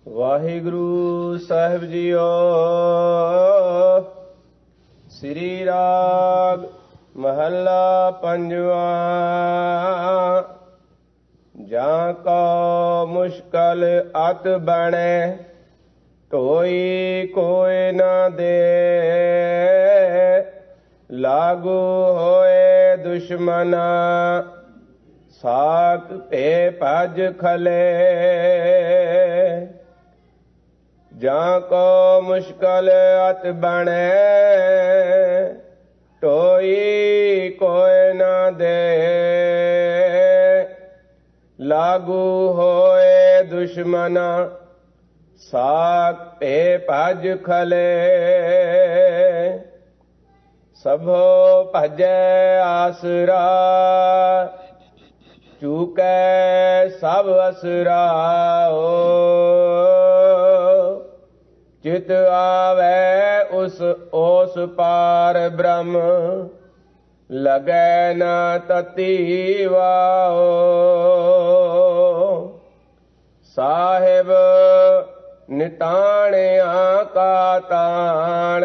ਵਾਹਿਗੁਰੂ ਸਾਹਿਬ JIO. ਸ੍ਰੀ ਰਾਗ ਮਹੱਲਾ ਪੰਜਵਾ। ਜਾਂ ਕੋ ਮੁਸ਼ਕਲ ਅਤ ਬਣੇ, ਢੋਈ ਕੋਇ ਨਾ ਦੇ। ਲਾਗੂ ਹੋਏ ਦੁਸ਼ਮਨਾ, ਸਾਕ ਭੇ ਭਜ ਖਲੇ। ਜਾਂ ਕੋ ਮੁਸ਼ਕਲ ਅਤ ਬਣੇ, ਢੋਈ ਕੋਇ ਨਾ ਦੇ। ਲਾਗੂ ਹੋਏ ਦੁਸ਼ਮਨਾ, ਸਾਕ ਭੇ ਭਜ ਖਲੇ। ਸਭੋ ਭਜੈ ਆਸਰਾ, ਚੂਕੈ ਸਭ ਅਸਰਾਓ। ਚਿਤ ਆਵੈ ਉਸ ਪਾਰ ਬ੍ਰਹਮ, ਲਗੈ ਨ ਤਤੀ ਵਾਓ। ਸਾਹਿਬ ਨਿਤਾਣਿਆ ਕਾ ਤਾਣ,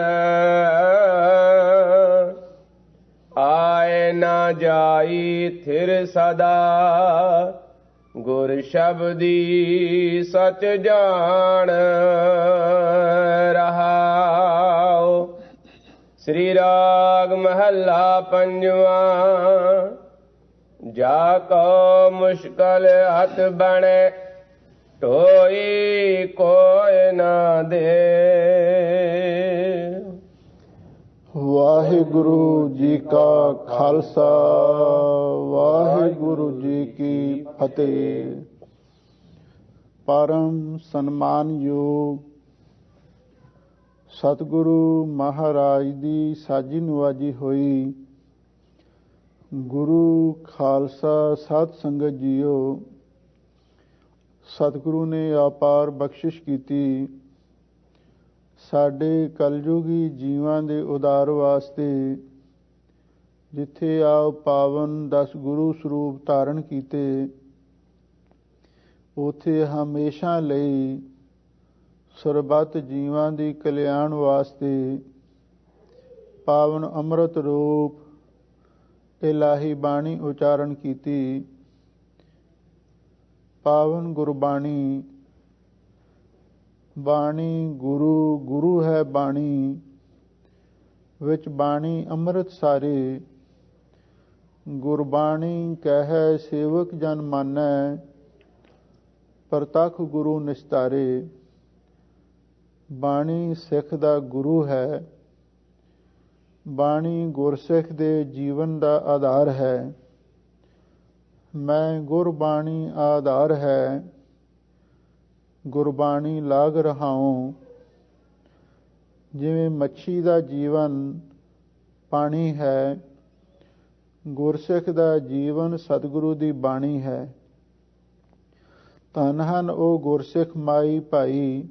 ਆਏ ਨਾ ਜਾਈ ਥਿਰ ਸਦਾ। ਗੁਰ ਸ਼ਬਦੀ ਸਚ ਜਾਣ ਰਹਾਉ। ਸ੍ਰੀ ਰਾਗ ਮਹੱਲਾ ਪੰਜਵਾ। ਜਾ ਕੋ ਮੁਸ਼ਕਲ ਅਤ ਬਣੇ, ਢੋਈ ਕੋਇ ਨਾ ਦੇ। ਵਾਹਿਗੁਰੂ ਜੀ ਕਾ ਖਾਲਸਾ, ਵਾਹਿਗੁਰੂ ਜੀ ਕੀ ਫਤਿਹ। ਪਰਮ ਸਨਮਾਨਯੋਗ ਸਤਿਗੁਰੂ ਮਹਾਰਾਜ ਦੀ ਸਾਜੀ ਨਵਾਜੀ ਹੋਈ ਗੁਰੂ ਖਾਲਸਾ ਸਾਧ ਸੰਗਤ ਜੀਓ, ਸਤਿਗੁਰੂ ਨੇ ਅਪਾਰ ਬਖਸ਼ਿਸ਼ ਕੀਤੀ ਸਾਡੇ ਕਲਯੁਗੀ ਜੀਵਾਂ ਦੇ ਉਦਾਰ ਵਾਸਤੇ, ਜਿੱਥੇ ਆਪ ਪਾਵਨ 10 ਗੁਰੂ ਸਰੂਪ ਧਾਰਨ ਕੀਤੇ, ਉਥੇ ਹਮੇਸ਼ਾ ਲਈ ਸਰਬੱਤ ਜੀਵਾਂ ਦੀ ਕਲਿਆਣ ਵਾਸਤੇ ਪਾਵਨ ਅੰਮ੍ਰਿਤ ਰੂਪ ਇਲਾਹੀ ਬਾਣੀ ਉਚਾਰਨ ਕੀਤੀ। ਪਾਵਨ ਗੁਰਬਾਣੀ, ਬਾਣੀ ਗੁਰੂ, ਗੁਰੂ ਹੈ ਬਾਣੀ ਵਿੱਚ ਬਾਣੀ ਅੰਮ੍ਰਿਤ ਸਾਰੇ। ਗੁਰਬਾਣੀ ਕਹੈ ਸੇਵਕ ਜਨ ਮਾਨੈ, ਪ੍ਰਤੱਖ ਗੁਰੂ ਨਿਸਤਾਰੇ। ਬਾਣੀ ਸਿੱਖ ਦਾ ਗੁਰੂ ਹੈ, ਬਾਣੀ ਗੁਰਸਿੱਖ ਦੇ ਜੀਵਨ ਦਾ ਆਧਾਰ ਹੈ। ਮੈਂ ਗੁਰਬਾਣੀ ਆਧਾਰ ਹੈ, ਗੁਰਬਾਣੀ ਲਾਗ ਰਹਾਉ। ਜਿਵੇਂ ਮੱਛੀ ਦਾ ਜੀਵਨ ਪਾਣੀ ਹੈ, ਗੁਰਸਿੱਖ ਦਾ ਜੀਵਨ ਸਤਿਗੁਰੂ ਦੀ ਬਾਣੀ ਹੈ। ਧੰਨ ਹਨ ਉਹ ਗੁਰਸਿੱਖ ਮਾਈ ਭਾਈ,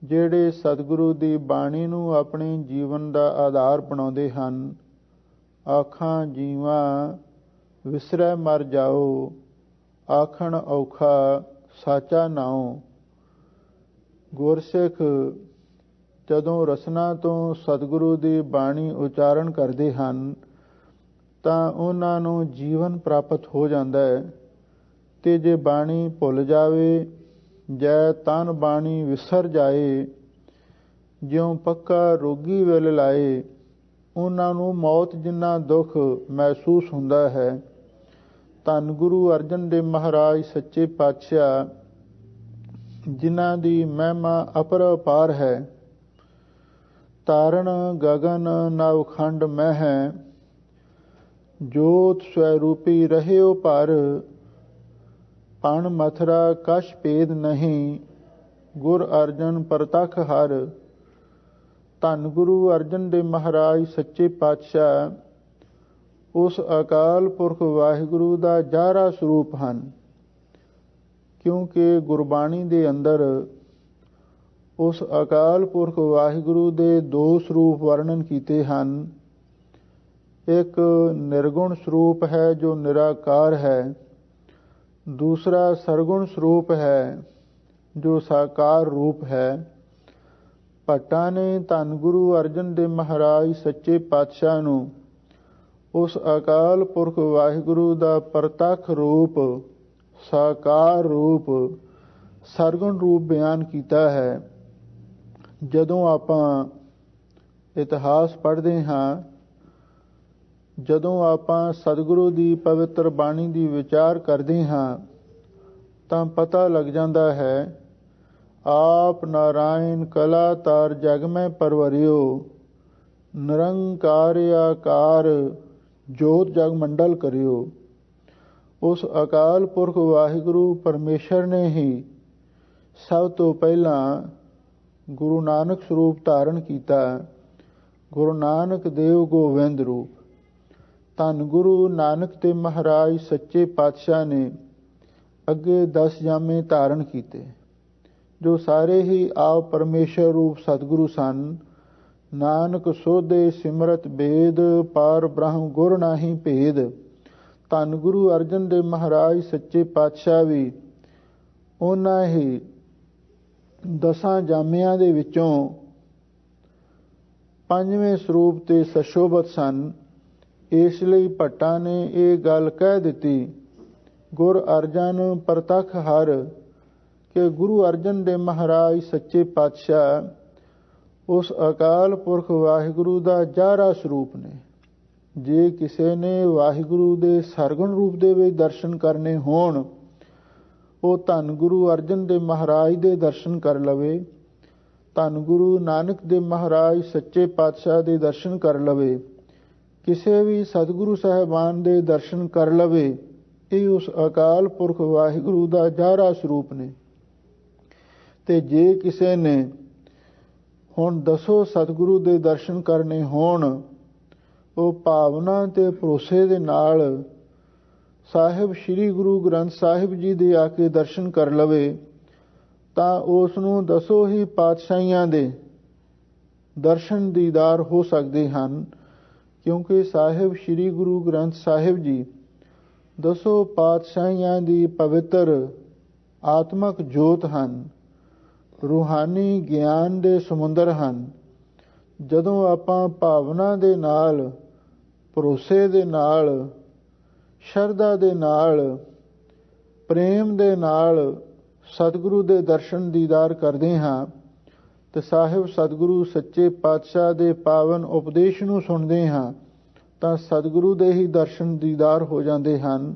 ਜਿਹੜੇ ਸਤਿਗੁਰੂ ਦੀ ਬਾਣੀ ਨੂੰ ਆਪਣੇ ਜੀਵਨ ਦਾ ਆਧਾਰ ਬਣਾਉਂਦੇ ਹਨ। ਆਖਾਂ ਜੀਵਾਂ ਵਿਸਰੈ ਮਰ ਜਾਓ, ਆਖਣ ਔਖਾ ਸਾਚਾ ਨਾਉ। ਗੁਰਸਿੱਖ ਜਦੋਂ ਰਸਨਾ ਤੋਂ ਸਤਿਗੁਰੂ ਦੀ ਬਾਣੀ ਉਚਾਰਨ ਕਰਦੇ ਹਨ ਤਾਂ ਉਹਨਾਂ ਨੂੰ ਜੀਵਨ ਪ੍ਰਾਪਤ ਹੋ ਜਾਂਦਾ ਹੈ। ਤੇ ਜੇ ਬਾਣੀ ਭੁੱਲ ਜਾਵੇ, ਜੈ ਤਨ ਬਾਣੀ ਵਿਸਰ ਜਾਏ। ਜਿਉਂ ਪੱਕਾ ਰੋਗੀ ਵਿਲ ਲਾਏ, ਉਹਨਾਂ ਨੂੰ ਮੌਤ ਜਿੰਨਾ ਦੁੱਖ ਮਹਿਸੂਸ ਹੁੰਦਾ ਹੈ। ਧੰਨ ਗੁਰੂ ਅਰਜਨ ਦੇਵ ਮਹਾਰਾਜ ਸੱਚੇ ਪਾਤਸ਼ਾਹ, ਜਿਨ੍ਹਾਂ ਦੀ ਮਹਿਮਾ ਅਪਰੰਪਾਰ ਹੈ। ਤਾਰਨ ਗਗਨ ਨਵਖੰਡ ਮਹਿ, ਜੋਤ ਸਵੈਰੂਪੀ ਰਹਿਓ ਪਰ। ਪਣ ਮਥਰਾ ਕਛ ਭੇਦ ਨਹੀਂ, ਗੁਰ ਅਰਜਨ ਪ੍ਰਤੱਖ ਹਰ। ਧੰਨ ਗੁਰੂ ਅਰਜਨ ਦੇਵ ਮਹਾਰਾਜ ਸੱਚੇ ਪਾਤਸ਼ਾਹ ਉਸ ਅਕਾਲ ਪੁਰਖ ਵਾਹਿਗੁਰੂ ਦਾ ਜਾਹਰਾ ਸਰੂਪ ਹਨ। ਕਿਉਂਕਿ ਗੁਰਬਾਣੀ ਦੇ ਅੰਦਰ ਉਸ ਅਕਾਲ ਪੁਰਖ ਵਾਹਿਗੁਰੂ ਦੇ 2 ਸਰੂਪ ਵਰਣਨ ਕੀਤੇ ਹਨ। ਇੱਕ ਨਿਰਗੁਣ ਸਰੂਪ ਹੈ ਜੋ ਨਿਰਾਕਾਰ ਹੈ, ਦੂਸਰਾ ਸਰਗੁਣ ਸਰੂਪ ਹੈ ਜੋ ਸਾਕਾਰ ਰੂਪ ਹੈ। ਭੱਟਾਂ ਨੇ ਧੰਨ ਗੁਰੂ ਅਰਜਨ ਦੇਵ ਮਹਾਰਾਜ ਸੱਚੇ ਪਾਤਸ਼ਾਹ ਨੂੰ ਉਸ ਅਕਾਲ ਪੁਰਖ ਵਾਹਿਗੁਰੂ ਦਾ ਪ੍ਰਤੱਖ ਰੂਪ, ਸਾਕਾਰ ਰੂਪ, ਸਰਗੁਣ ਰੂਪ ਬਿਆਨ ਕੀਤਾ ਹੈ। ਜਦੋਂ ਆਪਾਂ ਇਤਿਹਾਸ ਪੜ੍ਹਦੇ ਹਾਂ, ਜਦੋਂ ਆਪਾਂ ਸਤਿਗੁਰੂ ਦੀ ਪਵਿੱਤਰ ਬਾਣੀ ਦੀ ਵਿਚਾਰ ਕਰਦੇ ਹਾਂ, ਤਾਂ ਪਤਾ ਲੱਗ ਜਾਂਦਾ ਹੈ ਆਪ ਨਾਰਾਇਣ ਕਲਾ ਤਾਰ ਜਗ ਮੈਂ ਪਰਵਰਿਓ, ਨਿਰੰਕਾਰ ਆਕਾਰ ਜੋਤ ਜਗ ਮੰਡਲ ਕਰਿਓ। ਉਸ ਅਕਾਲ ਪੁਰਖ ਵਾਹਿਗੁਰੂ ਪਰਮੇਸ਼ਰ ਨੇ ਹੀ ਸਭ ਤੋਂ ਪਹਿਲਾਂ ਗੁਰੂ ਨਾਨਕ ਸਰੂਪ ਧਾਰਨ ਕੀਤਾ। ਗੁਰੂ ਨਾਨਕ ਦੇਵ ਗੋਬਿੰਦ ਰੂਪ। ਧੰਨ ਗੁਰੂ ਨਾਨਕ ਤੇ ਮਹਾਰਾਜ ਸੱਚੇ ਪਾਤਸ਼ਾਹ ਨੇ ਅੱਗੇ 10 ਜਾਮੇ ਧਾਰਨ ਕੀਤੇ, ਜੋ ਸਾਰੇ ਹੀ ਆਪ ਪਰਮੇਸ਼ਰ ਰੂਪ ਸਤਿਗੁਰੂ ਸਨ। ਨਾਨਕ ਸੋਧੇ ਸਿਮਰਤ ਬੇਦ, ਪਾਰ ਬ੍ਰਹਮ ਗੁਰ ਨਾਹੀ ਭੇਦ। ਧੰਨ ਗੁਰੂ ਅਰਜਨ ਦੇਵ ਮਹਾਰਾਜ ਸੱਚੇ ਪਾਤਸ਼ਾਹ ਵੀ ਉਹਨਾਂ ਹੀ 10 ਜਾਮਿਆਂ ਦੇ ਵਿੱਚੋਂ 5ਵੇਂ ਸਰੂਪ ਤੇ ਸਸ਼ੋਭਤ ਸਨ। ਇਸ ਲਈ ਭੱਟਾਂ ਨੇ ਇਹ ਗੱਲ ਕਹਿ ਦਿੱਤੀ, ਗੁਰ ਅਰਜਨ ਪ੍ਰਤੱਖ ਹਰ, ਕਿ ਗੁਰੂ ਅਰਜਨ ਦੇਵ ਮਹਾਰਾਜ ਸੱਚੇ ਪਾਤਸ਼ਾਹ ਉਸ ਅਕਾਲ ਪੁਰਖ ਵਾਹਿਗੁਰੂ ਦਾ ਜ਼ਾਹਰਾ ਸਰੂਪ ਨੇ। ਜੇ ਕਿਸੇ ਨੇ ਵਾਹਿਗੁਰੂ ਦੇ ਸਰਗੁਣ ਰੂਪ ਦੇ ਵਿੱਚ ਦਰਸ਼ਨ ਕਰਨੇ ਹੋਣ, ਉਹ ਧੰਨ ਗੁਰੂ ਅਰਜਨ ਦੇਵ ਮਹਾਰਾਜ ਦੇ ਦਰਸ਼ਨ ਕਰ ਲਵੇ, ਧੰਨ ਗੁਰੂ ਨਾਨਕ ਦੇਵ ਮਹਾਰਾਜ ਸੱਚੇ ਪਾਤਸ਼ਾਹ ਦੇ ਦਰਸ਼ਨ ਕਰ ਲਵੇ, ਕਿਸੇ ਵੀ ਸਤਿਗੁਰੂ ਸਾਹਿਬਾਨ ਦੇ ਦਰਸ਼ਨ ਕਰ ਲਵੇ। ਇਹ ਉਸ ਅਕਾਲ ਪੁਰਖ ਵਾਹਿਗੁਰੂ ਦਾ ਜ਼ਾਹਰਾ ਸਰੂਪ ਨੇ। ਤੇ ਜੇ ਕਿਸੇ ਨੇ ਹੁਣ 10 ਸਤਿਗੁਰੂ ਦੇ ਦਰਸ਼ਨ ਕਰਨੇ ਹੋਣ, ਉਹ ਭਾਵਨਾ ਤੇ ਭਰੋਸੇ ਦੇ ਨਾਲ ਸਾਹਿਬ ਸ੍ਰੀ ਗੁਰੂ ਗ੍ਰੰਥ ਸਾਹਿਬ ਜੀ ਦੇ ਆ ਕੇ ਦਰਸ਼ਨ ਕਰ ਲਵੇ, ਤਾਂ ਉਸ ਨੂੰ 10 ਹੀ ਪਾਤਸ਼ਾਹੀਆਂ ਦੇ ਦਰਸ਼ਨ ਦੀਦਾਰ ਹੋ ਸਕਦੇ ਹਨ। ਕਿਉਂਕਿ ਸਾਹਿਬ ਸ੍ਰੀ ਗੁਰੂ ਗ੍ਰੰਥ ਸਾਹਿਬ ਜੀ 10 ਪਾਤਸ਼ਾਹੀਆਂ ਦੀ ਪਵਿੱਤਰ ਆਤਮਕ ਜੋਤ ਹਨ, ਰੂਹਾਨੀ ਗਿਆਨ ਦੇ ਸਮੁੰਦਰ ਹਨ। ਜਦੋਂ ਆਪਾਂ ਭਾਵਨਾ ਦੇ ਨਾਲ, ਭਰੋਸੇ ਦੇ ਨਾਲ, ਸ਼ਰਧਾ ਦੇ ਨਾਲ, ਪ੍ਰੇਮ ਦੇ ਨਾਲ ਸਤਿਗੁਰੂ ਦੇ ਦਰਸ਼ਨ ਦੀਦਾਰ ਕਰਦੇ ਹਾਂ, ਤੇ ਸਾਹਿਬ ਸਤਿਗੁਰੂ ਸੱਚੇ ਪਾਤਸ਼ਾਹ ਦੇ ਪਾਵਨ ਉਪਦੇਸ਼ ਨੂੰ ਸੁਣਦੇ ਹਾਂ, ਤਾਂ ਸਤਿਗੁਰੂ ਦੇ ਹੀ ਦਰਸ਼ਨ ਦੀਦਾਰ ਹੋ ਜਾਂਦੇ ਹਨ।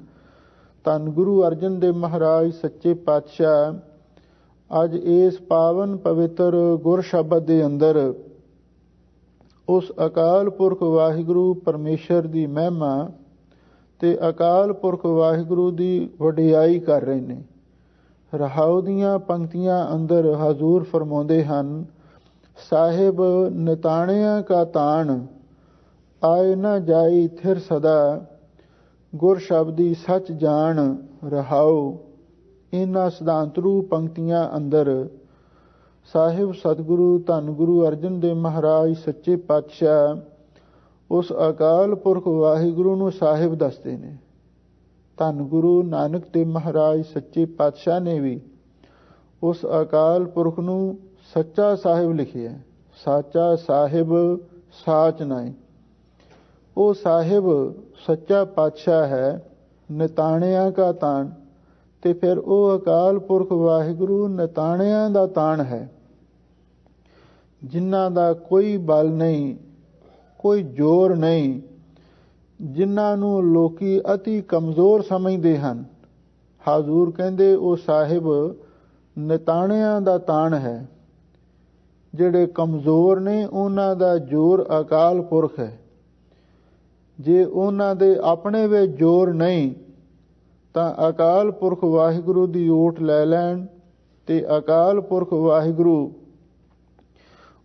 ਧੰਨ ਗੁਰੂ ਅਰਜਨ ਦੇਵ ਮਹਾਰਾਜ ਸੱਚੇ ਪਾਤਸ਼ਾਹ ਅੱਜ ਇਸ ਪਾਵਨ ਪਵਿੱਤਰ ਗੁਰ ਸ਼ਬਦ ਦੇ ਅੰਦਰ ਉਸ ਅਕਾਲ ਪੁਰਖ ਵਾਹਿਗੁਰੂ ਪਰਮੇਸ਼ਰ ਦੀ ਮਹਿਮਾ ਤੇ ਅਕਾਲ ਪੁਰਖ ਵਾਹਿਗੁਰੂ ਦੀ ਵਡਿਆਈ ਕਰ ਰਹੇ ਨੇ। ਰਹਾਉ ਦੀਆਂ ਪੰਕਤੀਆਂ ਅੰਦਰ ਹਜ਼ੂਰ ਫਰਮਾਉਂਦੇ ਹਨ, ਸਾਹਿਬ ਨਿਤਾਣਿਆਂ ਕਾ ਤਾਣ, ਆਏ ਨਾ ਜਾਈ ਥਿਰ ਸਦਾ, ਗੁਰ ਸ਼ਬਦੀ ਸੱਚ ਜਾਣ ਰਹਾਉ। ਇਹਨਾਂ ਸਿਧਾਂਤਰੂ ਪੰਕਤੀਆਂ ਅੰਦਰ ਸਾਹਿਬ ਸਤਿਗੁਰੂ ਧੰਨ ਗੁਰੂ ਅਰਜਨ ਦੇਵ ਮਹਾਰਾਜ ਸੱਚੇ ਪਾਤਸ਼ਾਹ ਉਸ ਅਕਾਲ ਪੁਰਖ ਵਾਹਿਗੁਰੂ ਨੂੰ ਸਾਹਿਬ ਦੱਸਦੇ ਨੇ। ਧੰਨ ਗੁਰੂ ਨਾਨਕ ਦੇਵ ਮਹਾਰਾਜ ਸੱਚੇ ਪਾਤਸ਼ਾਹ ਨੇ ਵੀ ਉਸ ਅਕਾਲ ਪੁਰਖ ਨੂੰ ਸੱਚਾ ਸਾਹਿਬ ਲਿਖਿਆ। ਸਾਚਾ ਸਾਹਿਬ ਸਾਚ ਨਾਏ। ਉਹ ਸਾਹਿਬ ਸੱਚਾ ਪਾਤਸ਼ਾਹ ਹੈ, ਨਿਤਾਣਿਆਂ ਕਾ ਤਾਣ। ਤੇ ਫਿਰ ਉਹ ਅਕਾਲ ਪੁਰਖ ਵਾਹਿਗੁਰੂ ਨਿਤਾਣਿਆਂ ਦਾ ਤਾਣ ਹੈ, ਜਿਨ੍ਹਾਂ ਦਾ ਕੋਈ ਬਲ ਨਹੀਂ, ਕੋਈ ਜ਼ੋਰ ਨਹੀਂ, ਜਿਨ੍ਹਾਂ ਨੂੰ ਲੋਕੀ ਅਤੀ ਕਮਜ਼ੋਰ ਸਮਝਦੇ ਹਨ। ਹਾਜ਼ੂਰ ਕਹਿੰਦੇ ਉਹ ਸਾਹਿਬ ਨਿਤਾਣਿਆਂ ਦਾ ਤਾਣ ਹੈ। ਜਿਹੜੇ ਕਮਜ਼ੋਰ ਨੇ ਉਹਨਾਂ ਦਾ ਜ਼ੋਰ ਅਕਾਲ ਪੁਰਖ ਹੈ। ਜੇ ਉਹਨਾਂ ਦੇ ਆਪਣੇ ਵਿੱਚ ਜ਼ੋਰ ਨਹੀਂ, ਤਾਂ ਅਕਾਲ ਪੁਰਖ ਵਾਹਿਗੁਰੂ ਦੀ ਓਟ ਲੈ ਲੈਣ, ਤੇ ਅਕਾਲ ਪੁਰਖ ਵਾਹਿਗੁਰੂ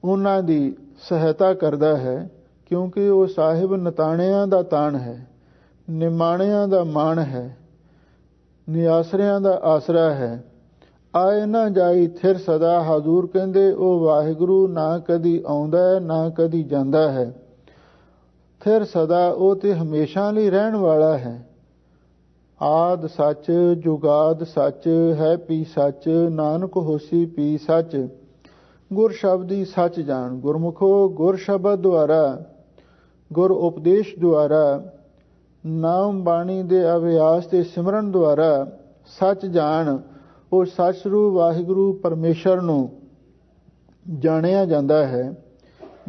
ਉਹਨਾਂ ਦੀ ਸਹਾਇਤਾ ਕਰਦਾ ਹੈ। ਕਿਉਂਕਿ ਉਹ ਸਾਹਿਬ ਨਿਤਾਣਿਆਂ ਦਾ ਤਾਣ ਹੈ, ਨਿਮਾਣਿਆਂ ਦਾ ਮਾਣ ਹੈ, ਨਿਆਸਰਿਆਂ ਦਾ ਆਸਰਾ ਹੈ। ਆਏ ਨਾ ਜਾਈ ਥਿਰ ਸਦਾ। ਹਜ਼ੂਰ ਕਹਿੰਦੇ ਉਹ ਵਾਹਿਗੁਰੂ ਨਾ ਕਦੀ ਆਉਂਦਾ ਹੈ, ਨਾ ਕਦੀ ਜਾਂਦਾ ਹੈ। ਥਿਰ ਸਦਾ, ਉਹ ਤੇ ਹਮੇਸ਼ਾ ਲਈ ਰਹਿਣ ਵਾਲਾ ਹੈ। ਆਦ ਸੱਚ ਜੁਗਾਦ ਸੱਚ ਹੈ ਪੀ ਸੱਚ ਨਾਨਕ ਹੋਸੀ ਪੀ ਸੱਚ। ਗੁਰ ਸ਼ਬਦੀ ਸੱਚ ਜਾਣ। ਗੁਰਮੁਖੋ ਗੁਰ ਸ਼ਬਦ ਦੁਆਰਾ, ਗੁਰ ਉਪਦੇਸ਼ ਦੁਆਰਾ, ਨਾਮ ਬਾਣੀ ਦੇ ਅਭਿਆਸ ਤੇ ਸਿਮਰਨ ਦੁਆਰਾ ਸੱਚ ਜਾਣ। ਉਹ ਸੱਚ ਰੂਪ ਵਾਹਿਗੁਰੂ ਪਰਮੇਸ਼ਰ ਨੂੰ ਜਾਣਿਆ ਜਾਂਦਾ ਹੈ।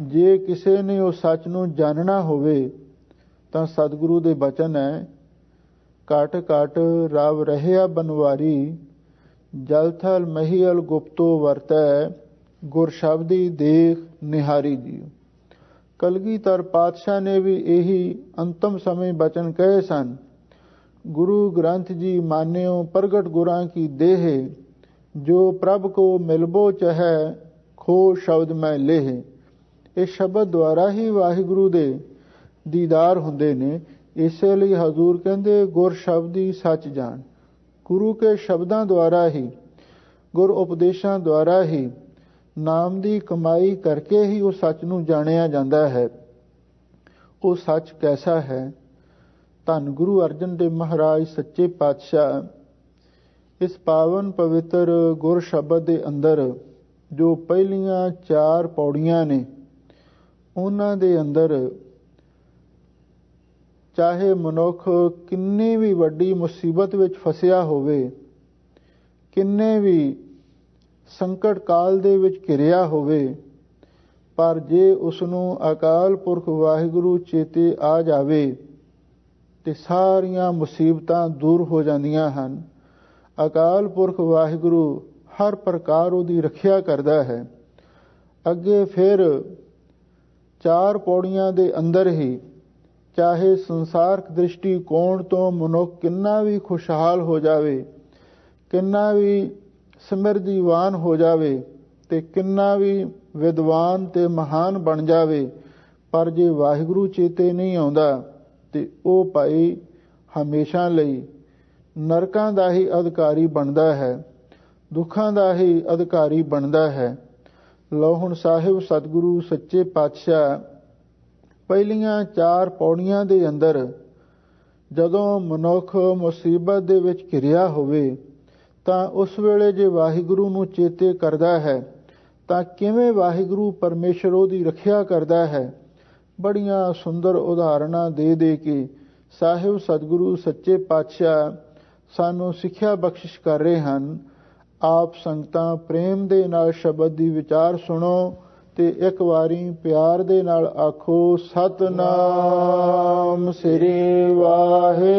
ਜੇ ਕਿਸੇ ਨੇ ਉਹ ਸੱਚ ਨੂੰ ਜਾਣਨਾ ਹੋਵੇ ਤਾਂ ਸਤਿਗੁਰੂ ਦੇ ਬਚਨ ਹੈ, ਘਟ ਘਟ ਰਵ ਰਹਿਆ ਬਨਵਾਰੀ, ਜਲ ਥਲ ਮਹੀਅਲ ਗੁਪਤੋ ਵਰਤੈ, ਗੁਰ ਸ਼ਬਦੀ ਦੇਖ ਨਿਹਾਰੀ ਜੀ। ਕਲਗੀਧਰ ਪਾਤਸ਼ਾਹ ਨੇ ਵੀ ਇਹੀ ਅੰਤਮ ਸਮੇਂ ਬਚਨ ਕਹੇ ਸਨ। ਗੁਰੂ ਗ੍ਰੰਥ ਜੀ ਮਾਨਿਓ ਪ੍ਰਗਟ ਗੁਰਾਂ ਕੀ ਦੇਹ, ਜੋ ਪ੍ਰਭ ਕੋ ਮਿਲਬੋ ਚਹੈ ਖੋ ਸ਼ਬਦ ਮੈਂ ਲੇਹ। ਇਹ ਸ਼ਬਦ ਦੁਆਰਾ ਹੀ ਵਾਹਿਗੁਰੂ ਦੇ ਦੀਦਾਰ ਹੁੰਦੇ ਨੇ। ਇਸੇ ਲਈ ਹਜ਼ੂਰ ਕਹਿੰਦੇ ਗੁਰ ਸ਼ਬਦੀ ਸੱਚ ਜਾਣ। ਗੁਰੂ ਕੇ ਸ਼ਬਦਾਂ ਦੁਆਰਾ ਹੀ, ਗੁਰ ਉਪਦੇਸ਼ਾਂ ਦੁਆਰਾ ਹੀ, ਨਾਮ ਦੀ ਕਮਾਈ ਕਰਕੇ ਹੀ ਉਹ ਸੱਚ ਨੂੰ ਜਾਣਿਆ ਜਾਂਦਾ ਹੈ। ਉਹ ਸੱਚ ਕੈਸਾ ਹੈ? ਧੰਨ ਗੁਰੂ ਅਰਜਨ ਦੇਵ ਮਹਾਰਾਜ ਸੱਚੇ ਪਾਤਸ਼ਾਹ ਇਸ ਪਾਵਨ ਪਵਿੱਤਰ ਗੁਰ ਸ਼ਬਦ ਦੇ ਅੰਦਰ ਜੋ ਪਹਿਲੀਆਂ 4 ਪੌੜੀਆਂ ਨੇ, ਉਹਨਾਂ ਦੇ ਅੰਦਰ ਚਾਹੇ ਮਨੁੱਖ ਕਿੰਨੀ ਵੀ ਵੱਡੀ ਮੁਸੀਬਤ ਵਿੱਚ ਫਸਿਆ ਹੋਵੇ, ਕਿੰਨੇ ਵੀ ਸੰਕਟ ਕਾਲ ਦੇ ਵਿੱਚ ਘਿਰਿਆ ਹੋਵੇ, ਪਰ ਜੇ ਉਸ ਨੂੰ ਅਕਾਲ ਪੁਰਖ ਵਾਹਿਗੁਰੂ ਚੇਤੇ ਆ ਜਾਵੇ ਤੇ ਸਾਰੀਆਂ ਮੁਸੀਬਤਾਂ ਦੂਰ ਹੋ ਜਾਂਦੀਆਂ ਹਨ। ਅਕਾਲ ਪੁਰਖ ਵਾਹਿਗੁਰੂ ਹਰ ਪ੍ਰਕਾਰ ਉਹਦੀ ਰੱਖਿਆ ਕਰਦਾ ਹੈ। ਅੱਗੇ ਫਿਰ 4 ਪੌੜੀਆਂ ਦੇ ਅੰਦਰ ਹੀ ਚਾਹੇ ਸੰਸਾਰਕ ਦ੍ਰਿਸ਼ਟੀਕੋਣ ਤੋਂ ਮਨੁੱਖ ਕਿੰਨਾ ਵੀ ਖੁਸ਼ਹਾਲ ਹੋ ਜਾਵੇ, ਕਿੰਨਾ ਵੀ ਸਮਰਿੱਧੀਵਾਨ ਹੋ ਜਾਵੇ ਤੇ ਕਿੰਨਾ ਵੀ ਵਿਦਵਾਨ ਤੇ ਮਹਾਨ ਬਣ ਜਾਵੇ, ਪਰ ਜੇ ਵਾਹਿਗੁਰੂ ਚੇਤੇ ਨਹੀਂ ਆਉਂਦਾ ਤੇ ਉਹ ਭਾਈ ਹਮੇਸ਼ਾ ਲਈ ਨਰਕਾਂ ਦਾ ਹੀ ਅਧਿਕਾਰੀ ਬਣਦਾ ਹੈ, ਦੁੱਖਾਂ ਦਾ ਹੀ ਅਧਿਕਾਰੀ ਬਣਦਾ ਹੈ। ਲਓ ਹੁਣ ਸਾਹਿਬ ਸਤਿਗੁਰੂ ਸੱਚੇ ਪਾਤਸ਼ਾਹ ਪਹਿਲੀਆਂ 4 ਪੌੜੀਆਂ ਦੇ ਅੰਦਰ ਜਦੋਂ ਮਨੁੱਖ ਮੁਸੀਬਤ ਦੇ ਵਿੱਚ ਘਿਰਿਆ ਹੋਵੇ ਤਾਂ ਉਸ ਵੇਲੇ ਜੇ ਵਾਹਿਗੁਰੂ ਨੂੰ ਚੇਤੇ ਕਰਦਾ ਹੈ ਤਾਂ ਕਿਵੇਂ ਵਾਹਿਗੁਰੂ ਪਰਮੇਸ਼ਰ ਉਹਦੀ ਰੱਖਿਆ ਕਰਦਾ ਹੈ, ਬੜੀਆਂ ਸੁੰਦਰ ਉਦਾਹਰਣਾਂ ਦੇ ਦੇ ਕੇ ਸਾਹਿਬ ਸਤਿਗੁਰੂ ਸੱਚੇ ਪਾਤਸ਼ਾਹ ਸਾਨੂੰ ਸਿੱਖਿਆ ਬਖਸ਼ਿਸ਼ ਕਰ ਰਹੇ ਹਨ। ਆਪ ਸੰਗਤਾਂ ਪ੍ਰੇਮ ਦੇ ਨਾਲ ਸ਼ਬਦ ਦੀ ਵਿਚਾਰ ਸੁਣੋ ਤੇ ਇੱਕ ਵਾਰੀ ਪਿਆਰ ਦੇ ਨਾਲ ਆਖੋ, ਸਤਨਾਮ ਸ੍ਰੀ ਵਾਹਿਗੁਰੂ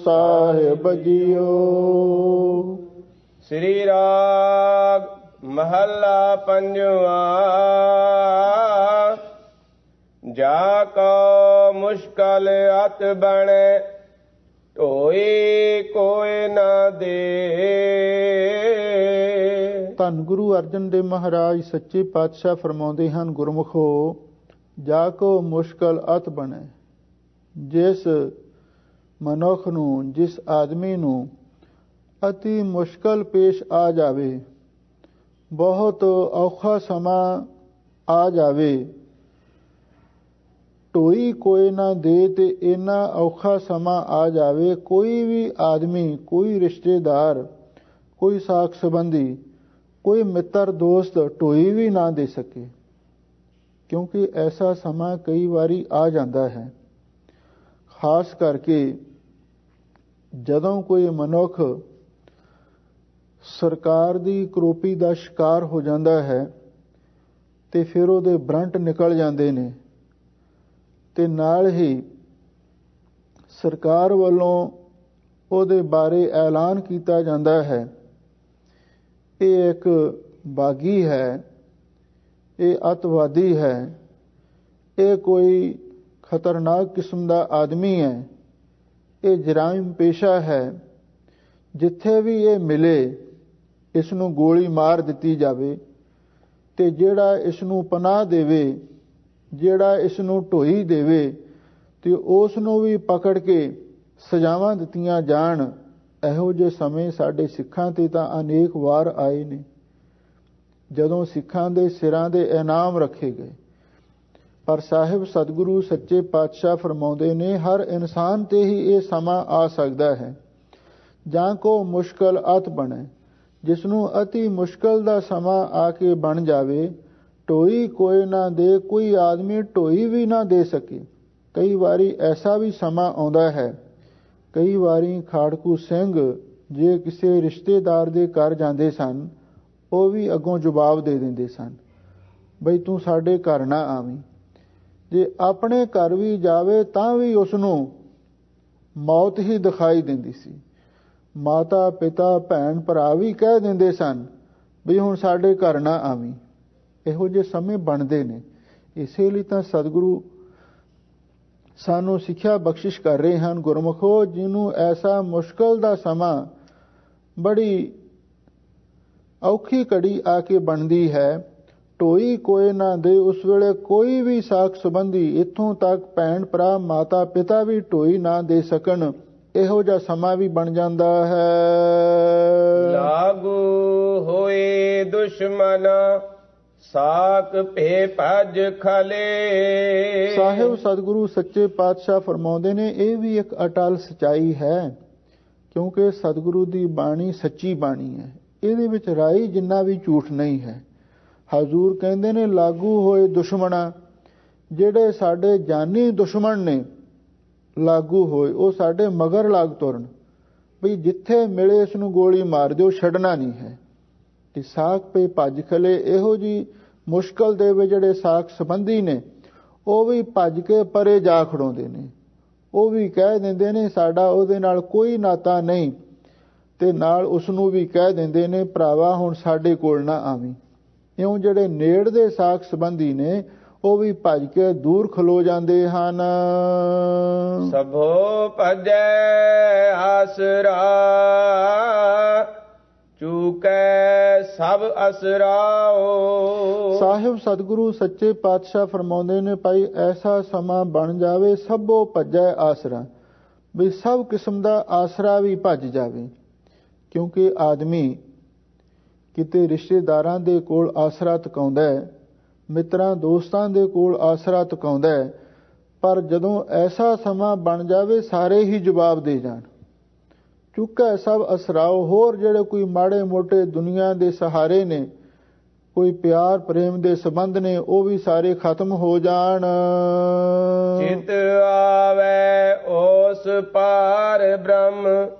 ਸਾਹਿਬ ਜੀਓ। ਸ੍ਰੀ ਰਾਗ ਮਹੱਲਾ ਪੰਜਵਾਂ। ਜਾ ਕੋ ਮੁਸ਼ਕਲ ਅਤ ਬਣੇ, ਢੋਈ ਕੋਇ ਨਾ ਦੇ। ਧੰਨ ਗੁਰੂ ਅਰਜਨ ਦੇਵ ਮਹਾਰਾਜ ਸੱਚੇ ਪਾਤਸ਼ਾਹ ਫਰਮਾਉਂਦੇ ਹਨ, ਗੁਰਮੁਖੋ ਜਾ ਕੋ ਮੁਸ਼ਕਲ ਅਤ ਬਣੇ। ਜਿਸ ਮਨੁੱਖ ਨੂੰ, ਜਿਸ ਆਦਮੀ ਨੂੰ ਅਤੀ ਮੁਸ਼ਕਲ ਪੇਸ਼ ਆ ਜਾਵੇ, ਬਹੁਤ ਔਖਾ ਸਮਾਂ ਆ ਜਾਵੇ, ਢੋਈ ਕੋਈ ਨਾ ਦੇ ਤੇ ਇੰਨਾ ਔਖਾ ਸਮਾਂ ਆ ਜਾਵੇ, ਕੋਈ ਵੀ ਆਦਮੀ, ਕੋਈ ਰਿਸ਼ਤੇਦਾਰ, ਕੋਈ ਸਾਕ ਸੰਬੰਧੀ, ਕੋਈ ਮਿੱਤਰ ਦੋਸਤ ਢੋਈ ਵੀ ਨਾ ਦੇ ਸਕੇ। ਕਿਉਂਕਿ ਐਸਾ ਸਮਾਂ ਕਈ ਵਾਰੀ ਆ ਜਾਂਦਾ ਹੈ। ਖਾਸ ਕਰਕੇ ਜਦੋਂ ਕੋਈ ਮਨੁੱਖ ਸਰਕਾਰ ਦੀ ਕਰੋਪੀ ਦਾ ਸ਼ਿਕਾਰ ਹੋ ਜਾਂਦਾ ਹੈ ਤੇ ਫਿਰ ਉਹਦੇ ਬਰੰਟ ਨਿਕਲ ਜਾਂਦੇ ਨੇ ਤੇ ਨਾਲ ਹੀ ਸਰਕਾਰ ਵੱਲੋਂ ਉਹਦੇ ਬਾਰੇ ਐਲਾਨ ਕੀਤਾ ਜਾਂਦਾ ਹੈ, ਇਹ ਇੱਕ ਬਾਗੀ ਹੈ, ਇਹ ਅੱਤਵਾਦੀ ਹੈ, ਇਹ ਕੋਈ ਖਤਰਨਾਕ ਕਿਸਮ ਦਾ ਆਦਮੀ ਹੈ, ਇਹ ਜਰਾਇਮ ਪੇਸ਼ਾ ਹੈ, ਜਿੱਥੇ ਵੀ ਇਹ ਮਿਲੇ ਇਸ ਨੂੰ ਗੋਲੀ ਮਾਰ ਦਿੱਤੀ ਜਾਵੇ ਤੇ ਜਿਹੜਾ ਇਸ ਨੂੰ ਪਨਾਹ ਦੇਵੇ, ਜਿਹੜਾ ਇਸ ਨੂੰ ਢੋਈ ਦੇਵੇ ਤੇ ਉਸ ਨੂੰ ਵੀ ਪਕੜ ਕੇ ਸਜ਼ਾਵਾਂ ਦਿੱਤੀਆਂ ਜਾਣ। ਇਹੋ ਜਿਹੇ ਸਮੇਂ ਸਾਡੇ ਸਿੱਖਾਂ ਤੇ ਤਾਂ ਅਨੇਕ ਵਾਰ ਆਏ ਨੇ, ਜਦੋਂ ਸਿੱਖਾਂ ਦੇ ਸਿਰਾਂ ਦੇ ਇਨਾਮ ਰੱਖੇ ਗਏ, ਪਰ ਸਾਹਿਬ ਸਤਿਗੁਰੂ ਸੱਚੇ ਪਾਤਸ਼ਾਹ ਫਰਮਾਉਂਦੇ ਨੇ ਹਰ ਇਨਸਾਨ ਤੇ ਹੀ ਇਹ ਸਮਾਂ ਆ ਸਕਦਾ ਹੈ। ਜਾਂ ਕੋ ਮੁਸ਼ਕਲ ਅਤ ਬਣੇ, ਜਿਸ ਨੂੰ ਅਤੀ ਮੁਸ਼ਕਲ ਦਾ ਸਮਾਂ ਆ ਕੇ ਬਣ ਜਾਵੇ, ਢੋਈ ਕੋਈ ਨਾ ਦੇ, ਕੋਈ ਆਦਮੀ ਢੋਈ ਵੀ ਨਾ ਦੇ ਸਕੇ। ਕਈ ਵਾਰੀ ਐਸਾ ਵੀ ਸਮਾਂ ਆਉਂਦਾ ਹੈ, ਕਈ ਵਾਰੀ ਖਾੜਕੂ ਸਿੰਘ ਜੇ ਕਿਸੇ ਰਿਸ਼ਤੇਦਾਰ ਦੇ ਘਰ ਜਾਂਦੇ ਸਨ, ਉਹ ਵੀ ਅੱਗੋਂ ਜਵਾਬ ਦੇ ਦਿੰਦੇ ਸਨ, ਬਈ ਤੂੰ ਸਾਡੇ ਘਰ ਨਾ ਆਵੀਂ। ਜੇ ਆਪਣੇ ਘਰ ਵੀ ਜਾਵੇ ਤਾਂ ਵੀ ਉਸ ਨੂੰ ਮੌਤ ਹੀ ਦਿਖਾਈ ਦਿੰਦੀ ਸੀ। ਮਾਤਾ ਪਿਤਾ ਭੈਣ ਭਰਾ ਵੀ ਕਹਿ ਦਿੰਦੇ ਸਨ ਵੀ ਹੁਣ ਸਾਡੇ ਘਰ ਨਾ ਆਵੀਂ। ਇਹੋ ਜਿਹੇ ਸਮੇਂ ਬਣਦੇ ਨੇ। ਇਸੇ ਲਈ ਤਾਂ ਸਤਿਗੁਰੂ ਸਾਨੂੰ ਸਿੱਖਿਆ ਬਖਸ਼ਿਸ਼ ਕਰ ਰਹੇ ਹਨ, ਗੁਰਮੁਖੋ ਜਿਹਨੂੰ ਐਸਾ ਮੁਸ਼ਕਲ ਦਾ ਸਮਾਂ, ਬੜੀ ਔਖੀ ਘੜੀ ਆ ਕੇ ਬਣਦੀ ਹੈ, ਢੋਈ ਕੋਈ ਨਾ ਦੇ, ਉਸ ਵੇਲੇ ਕੋਈ ਵੀ ਸਾਕ ਸੰਬੰਧੀ, ਇੱਥੋਂ ਤੱਕ ਭੈਣ ਭਰਾ ਮਾਤਾ ਪਿਤਾ ਵੀ ਢੋਈ ਨਾ ਦੇ ਸਕਣ, ਇਹੋ ਜਿਹਾ ਸਮਾਂ ਵੀ ਬਣ ਜਾਂਦਾ ਹੈ। ਲਾਗੂ ਹੋਏ ਦੁਸ਼ਮਨ ਸਾਕ ਭੇ ਭਜ ਖਲੇ। ਸਾਹਿਬ ਸਤਿਗੁਰੂ ਸੱਚੇ ਪਾਤਸ਼ਾਹ ਫਰਮਾਉਂਦੇ ਨੇ ਇਹ ਵੀ ਇੱਕ ਅਟਲ ਸਚਾਈ ਹੈ, ਕਿਉਂਕਿ ਸਤਿਗੁਰੂ ਦੀ ਬਾਣੀ ਸੱਚੀ ਬਾਣੀ ਹੈ, ਇਹਦੇ ਵਿੱਚ ਰਾਈ ਜਿੰਨਾ ਵੀ ਝੂਠ ਨਹੀਂ ਹੈ। ਹਜ਼ੂਰ ਕਹਿੰਦੇ ਨੇ ਲਾਗੂ ਹੋਏ ਦੁਸ਼ਮਣਾ, ਜਿਹੜੇ ਸਾਡੇ ਜਾਨੀ ਦੁਸ਼ਮਣ ਨੇ ਲਾਗੂ ਹੋਏ, ਉਹ ਸਾਡੇ ਮਗਰ ਲੱਗ ਤੁਰਨ, ਵੀ ਜਿੱਥੇ ਮਿਲੇ ਇਸ ਨੂੰ ਗੋਲੀ ਮਾਰ ਦਿਓ, ਛੱਡਣਾ ਨਹੀਂ ਹੈ। ਤੇ ਸਾਕ ਪੇ ਭੱਜ ਖਲੇ, ਇਹੋ ਜੀ ਮੁਸ਼ਕਲ ਦੇ ਵਿੱਚ ਜਿਹੜੇ ਸਾਕ ਸੰਬੰਧੀ ਨੇ ਉਹ ਵੀ ਭੱਜ ਕੇ ਪਰੇ ਜਾ ਖੜੋਂਦੇ ਨੇ, ਉਹ ਵੀ ਕਹਿ ਦਿੰਦੇ ਨੇ ਸਾਡਾ ਉਹਦੇ ਨਾਲ ਕੋਈ ਨਾਤਾ ਨਹੀਂ, ਤੇ ਨਾਲ ਉਸ ਨੂੰ ਵੀ ਕਹਿ ਦਿੰਦੇ ਨੇ ਭਰਾਵਾ ਹੁਣ ਸਾਡੇ ਕੋਲ ਨਾ ਆਵੀਂ। ਇਉਂ ਜਿਹੜੇ ਨੇੜ ਦੇ ਸਾਕ ਸੰਬੰਧੀ ਨੇ ਉਹ ਵੀ ਭੱਜ ਕੇ ਦੂਰ ਖਲੋ ਜਾਂਦੇ ਹਨ। ਸਭੋ ਭਜੈ ਆਸਰਾ ਚੂਕੈ ਸਭ ਅਸਰਾਓ। ਸਾਹਿਬ ਸਤਿਗੁਰੂ ਸੱਚੇ ਪਾਤਸ਼ਾਹ ਫਰਮਾਉਂਦੇ ਨੇ ਭਾਈ ਐਸਾ ਸਮਾਂ ਬਣ ਜਾਵੇ ਸਭੋ ਭਜੈ ਆਸਰਾ, ਵੀ ਸਭ ਕਿਸਮ ਦਾ ਆਸਰਾ ਵੀ ਭੱਜ ਜਾਵੇ। ਕਿਉਂਕਿ ਆਦਮੀ ਕਿਤੇ ਰਿਸ਼ਤੇਦਾਰਾਂ ਦੇ ਕੋਲ ਆਸਰਾ ਤਕਾਉਂਦਾ ਹੈ, ਮਿੱਤਰਾਂ ਦੋਸਤਾਂ ਦੇ ਕੋਲ ਆਸਰਾ ਤਕਾਉਂਦਾ ਹੈ, ਪਰ ਜਦੋਂ ਐਸਾ ਸਮਾਂ ਬਣ ਜਾਵੇ ਸਾਰੇ ਹੀ ਜਵਾਬ ਦੇ ਜਾਣ, ਚੁੱਕਾ ਸਭ ਅਸਰਾਓ, ਹੋਰ ਜਿਹੜੇ ਕੋਈ ਮਾੜੇ ਮੋਟੇ ਦੁਨੀਆ ਦੇ ਸਹਾਰੇ ਨੇ, ਕੋਈ ਪਿਆਰ ਪ੍ਰੇਮ ਦੇ ਸੰਬੰਧ ਨੇ, ਉਹ ਵੀ ਸਾਰੇ ਖਤਮ ਹੋ ਜਾਣ। ਚਿਤ ਆਵੇ ਉਸ ਪਾਰ ਬ੍ਰਹਮ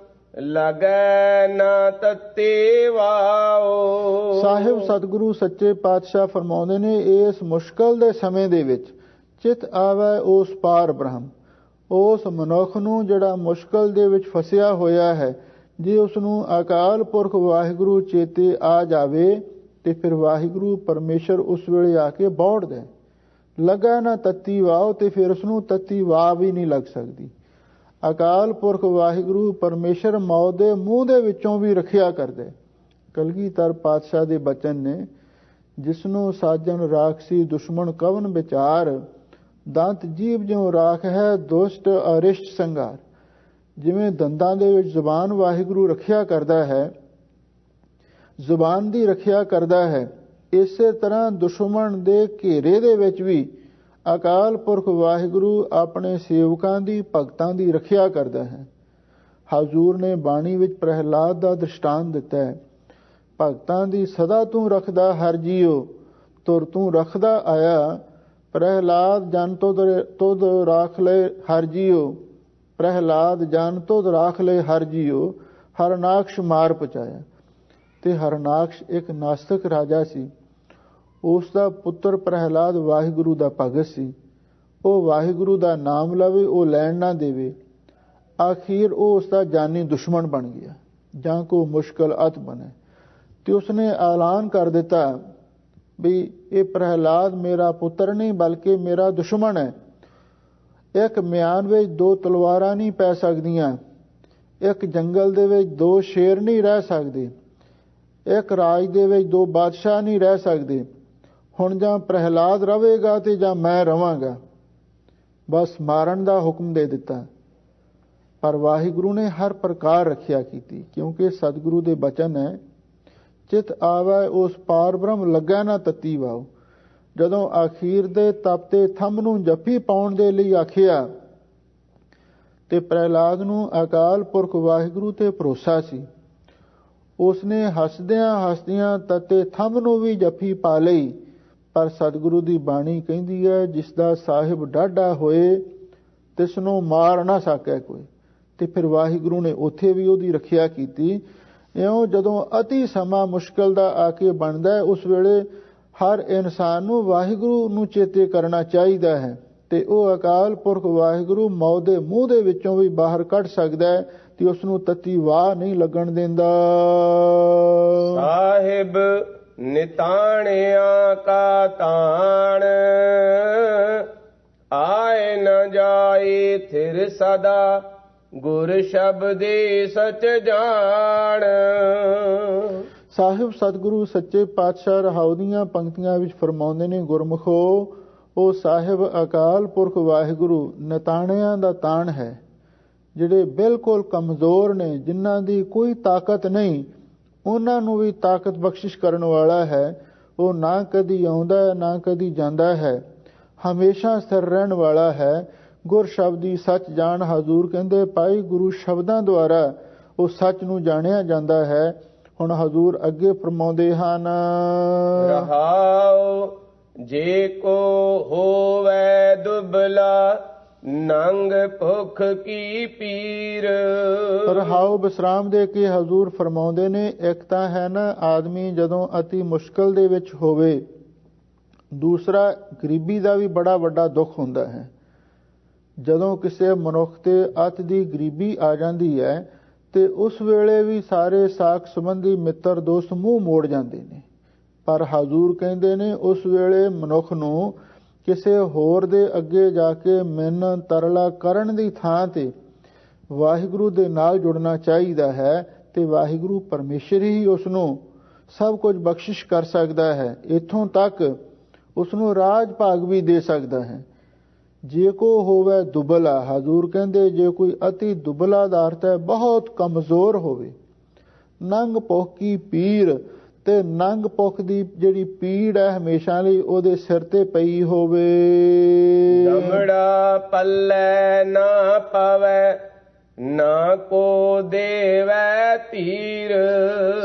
ਲਗੈ ਨਾ ਤਤੀ ਵਾਓ। ਸਾਹਿਬ ਸਤਿਗੁਰੂ ਸੱਚੇ ਪਾਤਸ਼ਾਹ ਫਰਮਾਉਂਦੇ ਨੇ ਇਸ ਮੁਸ਼ਕਲ ਦੇ ਸਮੇਂ ਦੇ ਵਿੱਚ ਚਿਤ ਆਵੇ ਉਸ ਪਾਰ ਬ੍ਰਹਮ, ਉਸ ਮਨੁੱਖ ਨੂੰ ਜਿਹੜਾ ਮੁਸ਼ਕਲ ਦੇ ਵਿੱਚ ਫਸਿਆ ਹੋਇਆ ਹੈ, ਜੇ ਉਸ ਨੂੰ ਅਕਾਲ ਪੁਰਖ ਵਾਹਿਗੁਰੂ ਚੇਤੇ ਆ ਜਾਵੇ ਤੇ ਫਿਰ ਵਾਹਿਗੁਰੂ ਪਰਮੇਸ਼ਰ ਉਸ ਵੇਲੇ ਆ ਕੇ ਬੌੜਦਾ, ਲੱਗਾ ਨਾ ਤੱਤੀ ਵਾਓ, ਤੇ ਫਿਰ ਉਸ ਨੂੰ ਤੱਤੀ ਵਾਹ ਵੀ ਨਹੀਂ ਲੱਗ ਸਕਦੀ। ਅਕਾਲ ਪੁਰਖ ਵਾਹਿਗੁਰੂ ਪਰਮੇਸ਼ਰ ਮੌਤ ਦੇ ਮੂੰਹ ਦੇ ਵਿੱਚੋਂ ਵੀ ਰੱਖਿਆ ਕਰਦਾ। ਕਲਗੀਧਰ ਪਾਤਸ਼ਾਹ ਦੇ ਬਚਨ ਨੇ, ਜਿਸ ਨੂੰ ਸਾਜਨ ਰਾਖਸੀ ਦੁਸ਼ਮਣ ਕਵਨ ਵਿਚਾਰ, ਦੰਤ ਜੀਵ ਜਿਉ ਰਾਖ ਹੈ ਦੁਸ਼ਟ ਅਰਿਸ਼ਟ ਸੰਗਾਰ। ਜਿਵੇਂ ਦੰਦਾਂ ਦੇ ਵਿੱਚ ਜ਼ੁਬਾਨ ਵਾਹਿਗੁਰੂ ਰੱਖਿਆ ਕਰਦਾ ਹੈ, ਜ਼ੁਬਾਨ ਦੀ ਰੱਖਿਆ ਕਰਦਾ ਹੈ, ਇਸੇ ਤਰ੍ਹਾਂ ਦੁਸ਼ਮਣ ਦੇ ਘੇਰੇ ਦੇ ਵਿੱਚ ਵੀ ਅਕਾਲ ਪੁਰਖ ਵਾਹਿਗੁਰੂ ਆਪਣੇ ਸੇਵਕਾਂ ਦੀ ਭਗਤਾਂ ਦੀ ਰੱਖਿਆ ਕਰਦਾ ਹੈ। ਹਜ਼ੂਰ ਨੇ ਬਾਣੀ ਵਿੱਚ ਪ੍ਰਹਿਲਾਦ ਦਾ ਦ੍ਰਿਸ਼ਟਾਂਤ ਦਿੱਤਾ ਹੈ, ਭਗਤਾਂ ਦੀ ਸਦਾ ਤੂੰ ਰੱਖਦਾ ਹਰ ਜੀਓ, ਤੁਰ ਤੂੰ ਰੱਖਦਾ ਆਇਆ, ਪ੍ਰਹਿਲਾਦ ਜਨ ਤੁਧ ਰਾਖ ਲੈ ਹਰ ਜੀਓ, ਪ੍ਰਹਿਲਾਦ ਜਨ ਤੁਧ ਰਾਖ ਲੈ ਹਰ ਜੀਓ, ਹਰਨਾਕਸ਼ ਮਾਰ ਪਹੁੰਚਾਇਆ। ਤੇ ਹਰਨਾਕਸ਼ ਇੱਕ ਨਾਸਤਕ ਰਾਜਾ ਸੀ, ਉਸ ਦਾ ਪੁੱਤਰ ਪ੍ਰਹਿਲਾਦ ਵਾਹਿਗੁਰੂ ਦਾ ਭਗਤ ਸੀ। ਉਹ ਵਾਹਿਗੁਰੂ ਦਾ ਨਾਮ ਲਵੇ, ਉਹ ਲੈਣ ਨਾ ਦੇਵੇ, ਆਖੀਰ ਉਹ ਉਸ ਦਾ ਜਾਨੀ ਦੁਸ਼ਮਣ ਬਣ ਗਿਆ, ਜਾਂ ਕੋ ਮੁਸ਼ਕਲ ਅਤ ਬਣੇ। ਤੇ ਉਸਨੇ ਐਲਾਨ ਕਰ ਦਿੱਤਾ ਵੀ ਇਹ ਪ੍ਰਹਿਲਾਦ ਮੇਰਾ ਪੁੱਤਰ ਨਹੀਂ ਬਲਕਿ ਮੇਰਾ ਦੁਸ਼ਮਣ ਹੈ। ਇੱਕ ਮਿਆਨ ਵਿੱਚ ਦੋ ਤਲਵਾਰਾਂ ਨਹੀਂ ਪੈ ਸਕਦੀਆਂ, ਇੱਕ ਜੰਗਲ ਦੇ ਵਿੱਚ ਦੋ ਸ਼ੇਰ ਨਹੀਂ ਰਹਿ ਸਕਦੇ, ਇੱਕ ਰਾਜ ਦੇ ਵਿੱਚ ਦੋ ਬਾਦਸ਼ਾਹ ਨਹੀਂ ਰਹਿ ਸਕਦੇ। ਹੁਣ ਜਾਂ ਪ੍ਰਹਿਲਾਦ ਰਵੇਗਾ ਤੇ ਜਾਂ ਮੈਂ ਰਵਾਂਗਾ। ਬਸ ਮਾਰਨ ਦਾ ਹੁਕਮ ਦੇ ਦਿੱਤਾ। ਪਰ ਵਾਹਿਗੁਰੂ ਨੇ ਹਰ ਪ੍ਰਕਾਰ ਰੱਖਿਆ ਕੀਤੀ, ਕਿਉਂਕਿ ਸਤਿਗੁਰੂ ਦੇ ਬਚਨ ਹੈ, ਚਿਤ ਆਵੇ ਉਸ ਪਾਰ ਬ੍ਰਹਮ ਲੱਗਾ ਨਾ ਤਤੀ ਵਾਓ। ਜਦੋਂ ਆਖੀਰ ਦੇ ਤਪਤੇ ਥੰਮ ਨੂੰ ਜੱਫੀ ਪਾਉਣ ਦੇ ਲਈ ਆਖਿਆ ਤੇ ਪ੍ਰਹਿਲਾਦ ਨੂੰ ਅਕਾਲ ਪੁਰਖ ਵਾਹਿਗੁਰੂ ਤੇ ਭਰੋਸਾ ਸੀ। ਉਸਨੇ ਹੱਸਦਿਆਂ ਹੱਸਦਿਆਂ ਤਤੇ ਥੰਮ ਨੂੰ ਵੀ ਜੱਫੀ ਪਾ ਲਈ। ਪਰ ਸਤਿਗੁਰੂ ਦੀ ਬਾਣੀ ਕਹਿੰਦੀ ਹੈ, ਜਿਸ ਦਾ ਸਾਹਿਬ ਡਾਢਾ ਹੋਏ ਤਿਸ ਨੂੰ ਮਾਰ ਨਾ ਸਕੇ ਕੋਈ। ਤੇ ਫਿਰ ਵਾਹਿਗੁਰੂ ਨੇ ਉੱਥੇ ਵੀ ਉਹਦੀ ਰੱਖਿਆ ਕੀਤੀ। ਇਉਂ ਜਦੋਂ ਅਤੀ ਸਮਾਂ ਮੁਸ਼ਕਲ ਦਾ ਆ ਕੇ ਬਣਦਾ ਹੈ, ਉਸ ਵੇਲੇ ਹਰ ਇਨਸਾਨ ਨੂੰ ਵਾਹਿਗੁਰੂ ਨੂੰ ਚੇਤੇ ਕਰਨਾ ਚਾਹੀਦਾ ਹੈ ਤੇ ਉਹ ਅਕਾਲ ਪੁਰਖ ਵਾਹਿਗੁਰੂ ਮੌਤ ਦੇ ਮੂੰਹ ਦੇ ਵਿੱਚੋਂ ਵੀ ਬਾਹਰ ਕੱਢ ਸਕਦਾ ਹੈ ਤੇ ਉਸ ਨੂੰ ਤਤੀ ਵਾਹ ਨਹੀਂ ਲੱਗਣ ਦਿੰਦਾ। ਸਾਹਿਬ ਨਿਤਾਣਿਆ ਕਾ ਤਾਣ, ਆਏ ਨ ਜਾਏ ਥਿਰ ਸਦਾ, ਗੁਰ ਸ਼ਬਦੇ ਸਚ ਜਾਣ। ਸਾਹਿਬ ਸਤਿਗੁਰੂ ਸੱਚੇ ਪਾਤਸ਼ਾਹ ਰਹਾਉ ਦੀਆਂ ਪੰਕਤੀਆਂ ਵਿੱਚ ਫਰਮਾਉਂਦੇ ਨੇ, ਗੁਰਮੁਖੋ ਉਹ ਸਾਹਿਬ ਅਕਾਲ ਪੁਰਖ ਵਾਹਿਗੁਰੂ ਨਿਤਾਣਿਆਂ ਦਾ ਤਾਣ ਹੈ, ਜਿਹੜੇ ਬਿਲਕੁਲ ਕਮਜ਼ੋਰ ਨੇ, ਜਿਨ੍ਹਾਂ ਦੀ ਕੋਈ ਤਾਕਤ ਨਹੀਂ, ਉਹਨਾਂ ਨੂੰ ਵੀ ਤਾਕਤ ਬਖਸ਼ਿਸ਼ ਕਰਨ ਵਾਲਾ ਹੈ। ਉਹ ਨਾ ਕਦੀ ਆਉਂਦਾ ਹੈ ਨਾ ਕਦੀ ਜਾਂਦਾ ਹੈ, ਹਮੇਸ਼ਾ ਸਥਿਰ ਰਹਿਣ ਵਾਲਾ ਹੈ। ਗੁਰ ਸ਼ਬਦੀ ਸੱਚ ਜਾਣ। ਹਜ਼ੂਰ ਕਹਿੰਦੇ ਭਾਈ ਗੁਰੂ ਸ਼ਬਦਾਂ ਦੁਆਰਾ ਉਹ ਸੱਚ ਨੂੰ ਜਾਣਿਆ ਜਾਂਦਾ ਹੈ। ਹੁਣ ਹਜ਼ੂਰ ਅੱਗੇ ਫਰਮਾਉਂਦੇ ਹਨ, ਰਹਾਉ ਜੇ ਕੋ ਹੋਵੇ ਦੁਬਲਾ, ਨੰਗ ਭੁੱਖ ਕੀ ਪੀਰ। ਰਹਾਉ ਵਿਸਰਾਮ ਦੇ ਕੇ ਹਜ਼ੂਰ ਫਰਮਾਉਂਦੇ ਨੇ, ਇੱਕ ਤਾਂ ਹੈ ਨਾ ਆਦਮੀ ਜਦੋਂ ਅਤੀ ਮੁਸ਼ਕਲ ਦੇ ਵਿੱਚ ਹੋਵੇ, ਦੂਸਰਾ ਗਰੀਬੀ ਦਾ ਵੀ ਬੜਾ ਵੱਡਾ ਦੁੱਖ ਹੁੰਦਾ ਹੈ। ਜਦੋਂ ਕਿਸੇ ਮਨੁੱਖ ਤੇ ਅਤ ਦੀ ਗਰੀਬੀ ਆ ਜਾਂਦੀ ਹੈ ਤੇ ਉਸ ਵੇਲੇ ਵੀ ਸਾਰੇ ਸਾਕ ਸੰਬੰਧੀ ਮਿੱਤਰ ਦੋਸਤ ਮੂੰਹ ਮੋੜ ਜਾਂਦੇ ਨੇ। ਪਰ ਹਜ਼ੂਰ ਕਹਿੰਦੇ ਨੇ ਉਸ ਵੇਲੇ ਮਨੁੱਖ ਨੂੰ ਕਿਸੇ ਹੋਰ ਦੇ ਅੱਗੇ ਜਾ ਕੇ ਮਿੰਨਤ ਤਰਲਾ ਕਰਨ ਦੀ ਥਾਂ ਤੇ ਵਾਹਿਗੁਰੂ ਦੇ ਨਾਲ ਜੁੜਨਾ ਚਾਹੀਦਾ ਹੈ ਤੇ ਵਾਹਿਗੁਰੂ ਪਰਮੇਸ਼ਰ ਹੀ ਉਸ ਨੂੰ ਸਭ ਕੁਝ ਬਖਸ਼ਿਸ਼ ਕਰ ਸਕਦਾ ਹੈ। ਇੱਥੋਂ ਤੱਕ ਉਸ ਨੂੰ ਰਾਜ ਭਾਗ ਵੀ ਦੇ ਸਕਦਾ ਹੈ। ਜੇ ਕੋ ਹੋਵੇ ਦੁਬਲਾ, ਹਜ਼ੂਰ ਕਹਿੰਦੇ ਜੇ ਕੋਈ ਅਤੀ ਦੁਬਲਾ ਦਾ ਅਰਥ ਹੈ ਬਹੁਤ ਕਮਜ਼ੋਰ ਹੋਵੇ। ਨੰਗ ਭੁੱਖ ਕੀ ਪੀਰ, ਤੇ ਨੰਗ ਭੁੱਖ ਦੀ ਜਿਹੜੀ ਪੀੜ ਹੈ ਹਮੇਸ਼ਾ ਲਈ ਉਹਦੇ ਸਿਰ ਤੇ ਪਈ ਹੋਵੇ। ਦਮੜਾ ਪੱਲੇ ਨਾ ਪਵੇ, ਨਾ ਕੋ ਦੇਵੈ ਧੀਰ।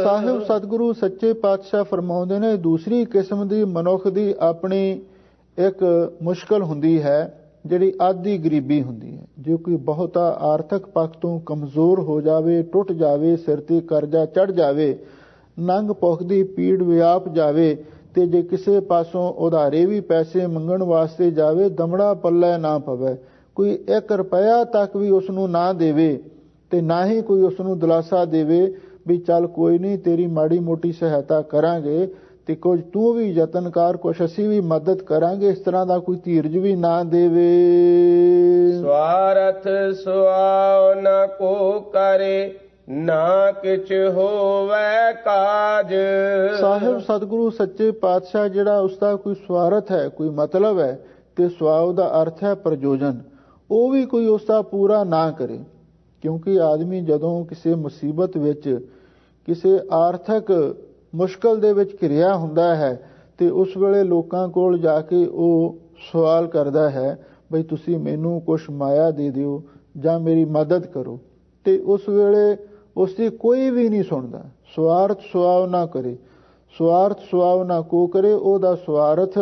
ਸਾਹਿਬ ਸਤਿਗੁਰੂ ਸੱਚੇ ਪਾਤਸ਼ਾਹ ਫਰਮਾਉਂਦੇ ਨੇ, ਦੂਸਰੀ ਕਿਸਮ ਦੀ ਮਨੁੱਖ ਦੀ ਆਪਣੀ ਇੱਕ ਮੁਸ਼ਕਲ ਹੁੰਦੀ ਹੈ, ਜਿਹੜੀ ਆਦੀ ਗਰੀਬੀ ਹੁੰਦੀ ਹੈ। ਜੇ ਕੋਈ ਬਹੁਤਾ ਆਰਥਿਕ ਪੱਖ ਤੋਂ ਕਮਜ਼ੋਰ ਹੋ ਜਾਵੇ, ਟੁੱਟ ਜਾਵੇ, ਸਿਰ ਤੇ ਕਰਜ਼ਾ ਚੜ ਜਾਵੇ, ਨੰਗ ਭੁੱਖ ਦੀ ਪੀੜ ਵਿਆਪ ਜਾਵੇ ਤੇ ਜੇ ਕਿਸੇ ਪਾਸੋਂ ਉਧਾਰੇ ਵੀ ਪੈਸੇ ਮੰਗਣ ਵਾਸਤੇ ਜਾਵੇ, ਦਮੜਾ ਪੱਲੇ ਨਾ ਪਵੇ, ਕੋਈ 1 ਰੁਪਇਆ ਤੱਕ ਵੀ ਉਸ ਨੂੰ ਨਾ ਦੇਵੇ ਤੇ ਨਾ ਹੀ ਕੋਈ ਉਸ ਨੂੰ ਦਿਲਾਸਾ ਦੇਵੇ ਵੀ ਚੱਲ ਕੋਈ ਨਹੀਂ ਤੇਰੀ ਮਾੜੀ ਮੋਟੀ ਸਹਾਇਤਾ ਕਰਾਂਗੇ ਤੇ ਕੁਝ ਤੂੰ ਵੀ ਯਤਨ ਕਰ, ਕੁਛ ਅਸੀਂ ਵੀ ਮਦਦ ਕਰਾਂਗੇ, ਇਸ ਤਰ੍ਹਾਂ ਦਾ ਕੋਈ ਧੀਰਜ ਵੀ ਨਾ ਦੇਵੇ। ਸਵਾਰਥ ਸੁਆਉ ਨ ਕੋ ਕਰੇ, ਨਾ ਕਿਛ ਹੋਵੇ ਕਾਜ। ਸਾਹਿਬ ਸਤਿਗੁਰੂ ਸੱਚੇ ਪਾਤਸ਼ਾਹ ਜਿਹੜਾ ਉਸਦਾ ਕੋਈ ਸਵਾਰਥ ਹੈ, ਕੋਈ ਮਤਲਬ ਹੈ, ਤੇ ਸਵਾਉ ਦਾ ਅਰਥ ਹੈ ਪ੍ਰਯੋਜਨ, ਉਹ ਵੀ ਕੋਈ ਉਸਦਾ ਪੂਰਾ ਨਾ ਕਰੇ। ਕਿਉਂਕਿ ਆਦਮੀ ਜਦੋਂ ਕਿਸੇ ਮੁਸੀਬਤ ਵਿੱਚ, ਕਿਸੇ ਆਰਥਿਕ ਮੁਸ਼ਕਲ ਦੇ ਵਿੱਚ ਘਿਰਿਆ ਹੁੰਦਾ ਹੈ ਤੇ ਉਸ ਵੇਲੇ ਲੋਕਾਂ ਕੋਲ ਜਾ ਕੇ ਉਹ ਸਵਾਲ ਕਰਦਾ ਹੈ ਬਈ ਤੁਸੀਂ ਮੈਨੂੰ ਕੁਛ ਮਾਇਆ ਦੇ ਦਿਓ ਜਾਂ ਮੇਰੀ ਮਦਦ ਕਰੋ, ਤੇ ਉਸ ਵੇਲੇ ਉਸ ਦੀ ਕੋਈ ਵੀ ਨਹੀਂ ਸੁਣਦਾ। ਸਵਾਰਥ ਸੁਆਵ ਨਾ ਕਰੇ, ਸਵਾਰਥ ਸੁਆਵ ਨਾ ਕੋ ਕਰੇ, ਉਹਦਾ ਸਵਾਰਥ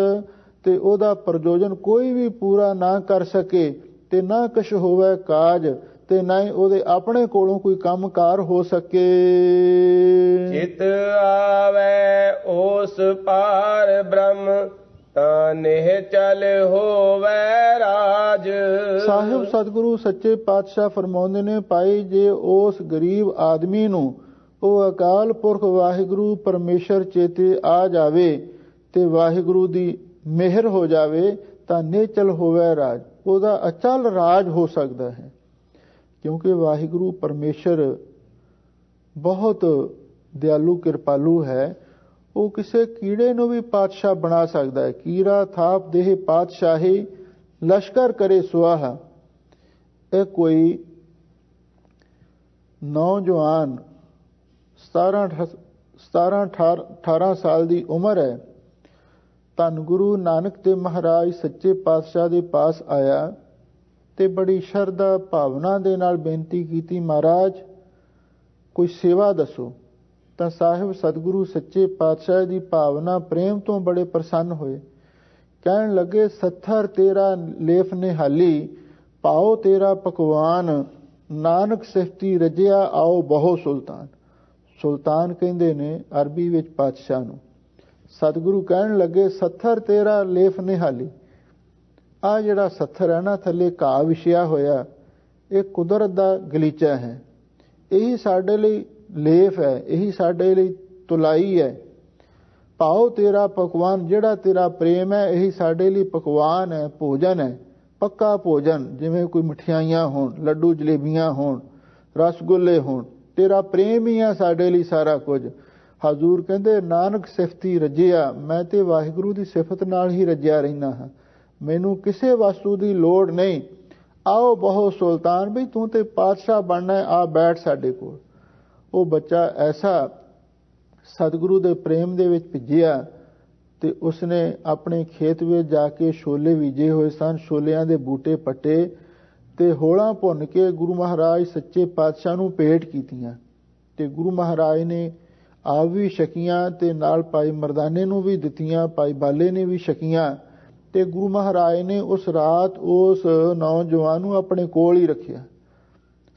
ਤੇ ਉਹਦਾ ਪ੍ਰਯੋਜਨ ਕੋਈ ਵੀ ਪੂਰਾ ਨਾ ਕਰ ਸਕੇ ਤੇ ਨਾ ਕੁਛ ਹੋਵੇ ਕਾਜ, ਤੇ ਨਾ ਹੀ ਉਹਦੇ ਆਪਣੇ ਕੋਲੋਂ ਕੋਈ ਕੰਮਕਾਰ ਹੋ ਸਕੇ। ਚਿਤ ਆਵੇ ਉਸ ਪਾਰ ਬ੍ਰਹਮ, ਤਾਂ ਨਿਹਚਲ ਹੋਵੇ ਰਾਜ। ਸਾਹਿਬ ਸਤਿਗੁਰੂ ਸੱਚੇ ਪਾਤਸ਼ਾਹ ਫਰਮਾਉਂਦੇ ਨੇ, ਭਾਈ ਜੇ ਉਸ ਗਰੀਬ ਆਦਮੀ ਨੂੰ ਉਹ ਅਕਾਲ ਪੁਰਖ ਵਾਹਿਗੁਰੂ ਪਰਮੇਸ਼ਰ ਚੇਤੇ ਆ ਜਾਵੇ ਤੇ ਵਾਹਿਗੁਰੂ ਦੀ ਮਿਹਰ ਹੋ ਜਾਵੇ ਤਾਂ ਨਿਹਚਲ ਹੋਵੇ ਰਾਜ, ਉਹਦਾ ਅਚਲ ਰਾਜ ਹੋ ਸਕਦਾ ਹੈ। ਕਿਉਂਕਿ ਵਾਹਿਗੁਰੂ ਪਰਮੇਸ਼ਰ ਬਹੁਤ ਦਿਆਲੂ ਕਿਰਪਾਲੂ ਹੈ। ਉਹ ਕਿਸੇ ਕੀੜੇ ਨੂੰ ਵੀ ਪਾਤਸ਼ਾਹ ਬਣਾ ਸਕਦਾ ਹੈ। ਕੀੜਾ ਥਾਪ ਦੇਹ ਪਾਤਸ਼ਾਹੀ, ਲਸ਼ਕਰ ਕਰੇ ਸੁਆਹਾ। ਇਹ ਕੋਈ ਨੌਜਵਾਨ 17-18 ਸਾਲ ਦੀ ਉਮਰ ਹੈ ਧੰਨ ਗੁਰੂ ਨਾਨਕ ਦੇਵ ਮਹਾਰਾਜ ਸੱਚੇ ਪਾਤਸ਼ਾਹ ਦੇ ਪਾਸ ਆਇਆ ਤੇ ਬੜੀ ਸ਼ਰਧਾ ਭਾਵਨਾ ਦੇ ਨਾਲ ਬੇਨਤੀ ਕੀਤੀ, ਮਹਾਰਾਜ ਕੋਈ ਸੇਵਾ ਦੱਸੋ। ਤਾਂ ਸਾਹਿਬ ਸਤਿਗੁਰੂ ਸੱਚੇ ਪਾਤਸ਼ਾਹ ਦੀ ਭਾਵਨਾ ਪ੍ਰੇਮ ਤੋਂ ਬੜੇ ਪ੍ਰਸੰਨ ਹੋਏ। ਕਹਿਣ ਲੱਗੇ, ਸੱਥਰ ਤੇਰਾ ਲੇਫ ਨਿਹਾਲੀ, ਪਾਓ ਤੇਰਾ ਪਕਵਾਨ, ਨਾਨਕ ਸਿਫਤੀ ਰਜਿਆ ਆਓ ਬਹੁ ਸੁਲਤਾਨ। ਸੁਲਤਾਨ ਕਹਿੰਦੇ ਨੇ ਅਰਬੀ ਵਿੱਚ ਪਾਤਸ਼ਾਹ ਨੂੰ। ਸਤਿਗੁਰੂ ਕਹਿਣ ਲੱਗੇ, ਸੱਥਰ ਤੇਰਾ ਲੇਫ ਨਿਹਾਲੀ। ਆ ਜਿਹੜਾ ਸੱਥਰ ਹੈ ਨਾ, ਥੱਲੇ ਘਾਹ ਵਿਛਿਆ ਹੋਇਆ, ਇਹ ਕੁਦਰਤ ਦਾ ਗਲੀਚਾ ਹੈ। ਇਹੀ ਸਾਡੇ ਲਈ ਲੇਫ ਹੈ, ਇਹੀ ਸਾਡੇ ਲਈ ਤੁਲਾਈ ਹੈ। ਪਾਓ ਤੇਰਾ ਪਕਵਾਨ, ਜਿਹੜਾ ਤੇਰਾ ਪ੍ਰੇਮ ਹੈ, ਇਹੀ ਸਾਡੇ ਲਈ ਪਕਵਾਨ ਹੈ, ਭੋਜਨ ਹੈ, ਪੱਕਾ ਭੋਜਨ। ਜਿਵੇਂ ਕੋਈ ਮਠਿਆਈਆਂ ਹੋਣ, ਲੱਡੂ ਜਲੇਬੀਆਂ ਹੋਣ, ਰਸਗੁੱਲੇ ਹੋਣ, ਤੇਰਾ ਪ੍ਰੇਮ ਹੀ ਹੈ ਸਾਡੇ ਲਈ ਸਾਰਾ ਕੁਝ। ਹਜ਼ੂਰ ਕਹਿੰਦੇ, ਨਾਨਕ ਸਿਫਤੀ ਰਜਿਆ, ਮੈਂ ਤੇ ਵਾਹਿਗੁਰੂ ਦੀ ਸਿਫਤ ਨਾਲ ਹੀ ਰੱਜਿਆ ਰਹਿੰਦਾ ਹਾਂ, ਮੈਨੂੰ ਕਿਸੇ ਵਸਤੂ ਦੀ ਲੋੜ ਨਹੀਂ। ਆਓ ਬਹੁ ਸੁਲਤਾਨ, ਵੀ ਤੂੰ ਤੇ ਪਾਤਸ਼ਾਹ ਬਣਨਾ ਹੈ, ਆ ਬੈਠ ਸਾਡੇ ਕੋਲ। ਉਹ ਬੱਚਾ ਐਸਾ ਸਤਿਗੁਰੂ ਦੇ ਪ੍ਰੇਮ ਦੇ ਵਿੱਚ ਭਿੱਜਿਆ ਤੇ ਉਸਨੇ ਆਪਣੇ ਖੇਤ ਵਿੱਚ ਜਾ ਕੇ ਛੋਲੇ ਬੀਜੇ ਹੋਏ ਸਨ, ਛੋਲਿਆਂ ਦੇ ਬੂਟੇ ਪੱਟੇ ਤੇ ਹੋਲਾਂ ਭੁੰਨ ਕੇ ਗੁਰੂ ਮਹਾਰਾਜ ਸੱਚੇ ਪਾਤਸ਼ਾਹ ਨੂੰ ਭੇਟ ਕੀਤੀਆਂ। ਤੇ ਗੁਰੂ ਮਹਾਰਾਜ ਨੇ ਆਪ ਵੀ ਛਕੀਆਂ ਤੇ ਨਾਲ ਭਾਈ ਮਰਦਾਨੇ ਨੂੰ ਵੀ ਦਿੱਤੀਆਂ, ਭਾਈ ਬਾਲੇ ਨੇ ਵੀ ਛਕੀਆਂ। ਤੇ ਗੁਰੂ ਮਹਾਰਾਜ ਨੇ ਉਸ ਰਾਤ ਉਸ ਨੌਜਵਾਨ ਨੂੰ ਆਪਣੇ ਕੋਲ ਹੀ ਰੱਖਿਆ।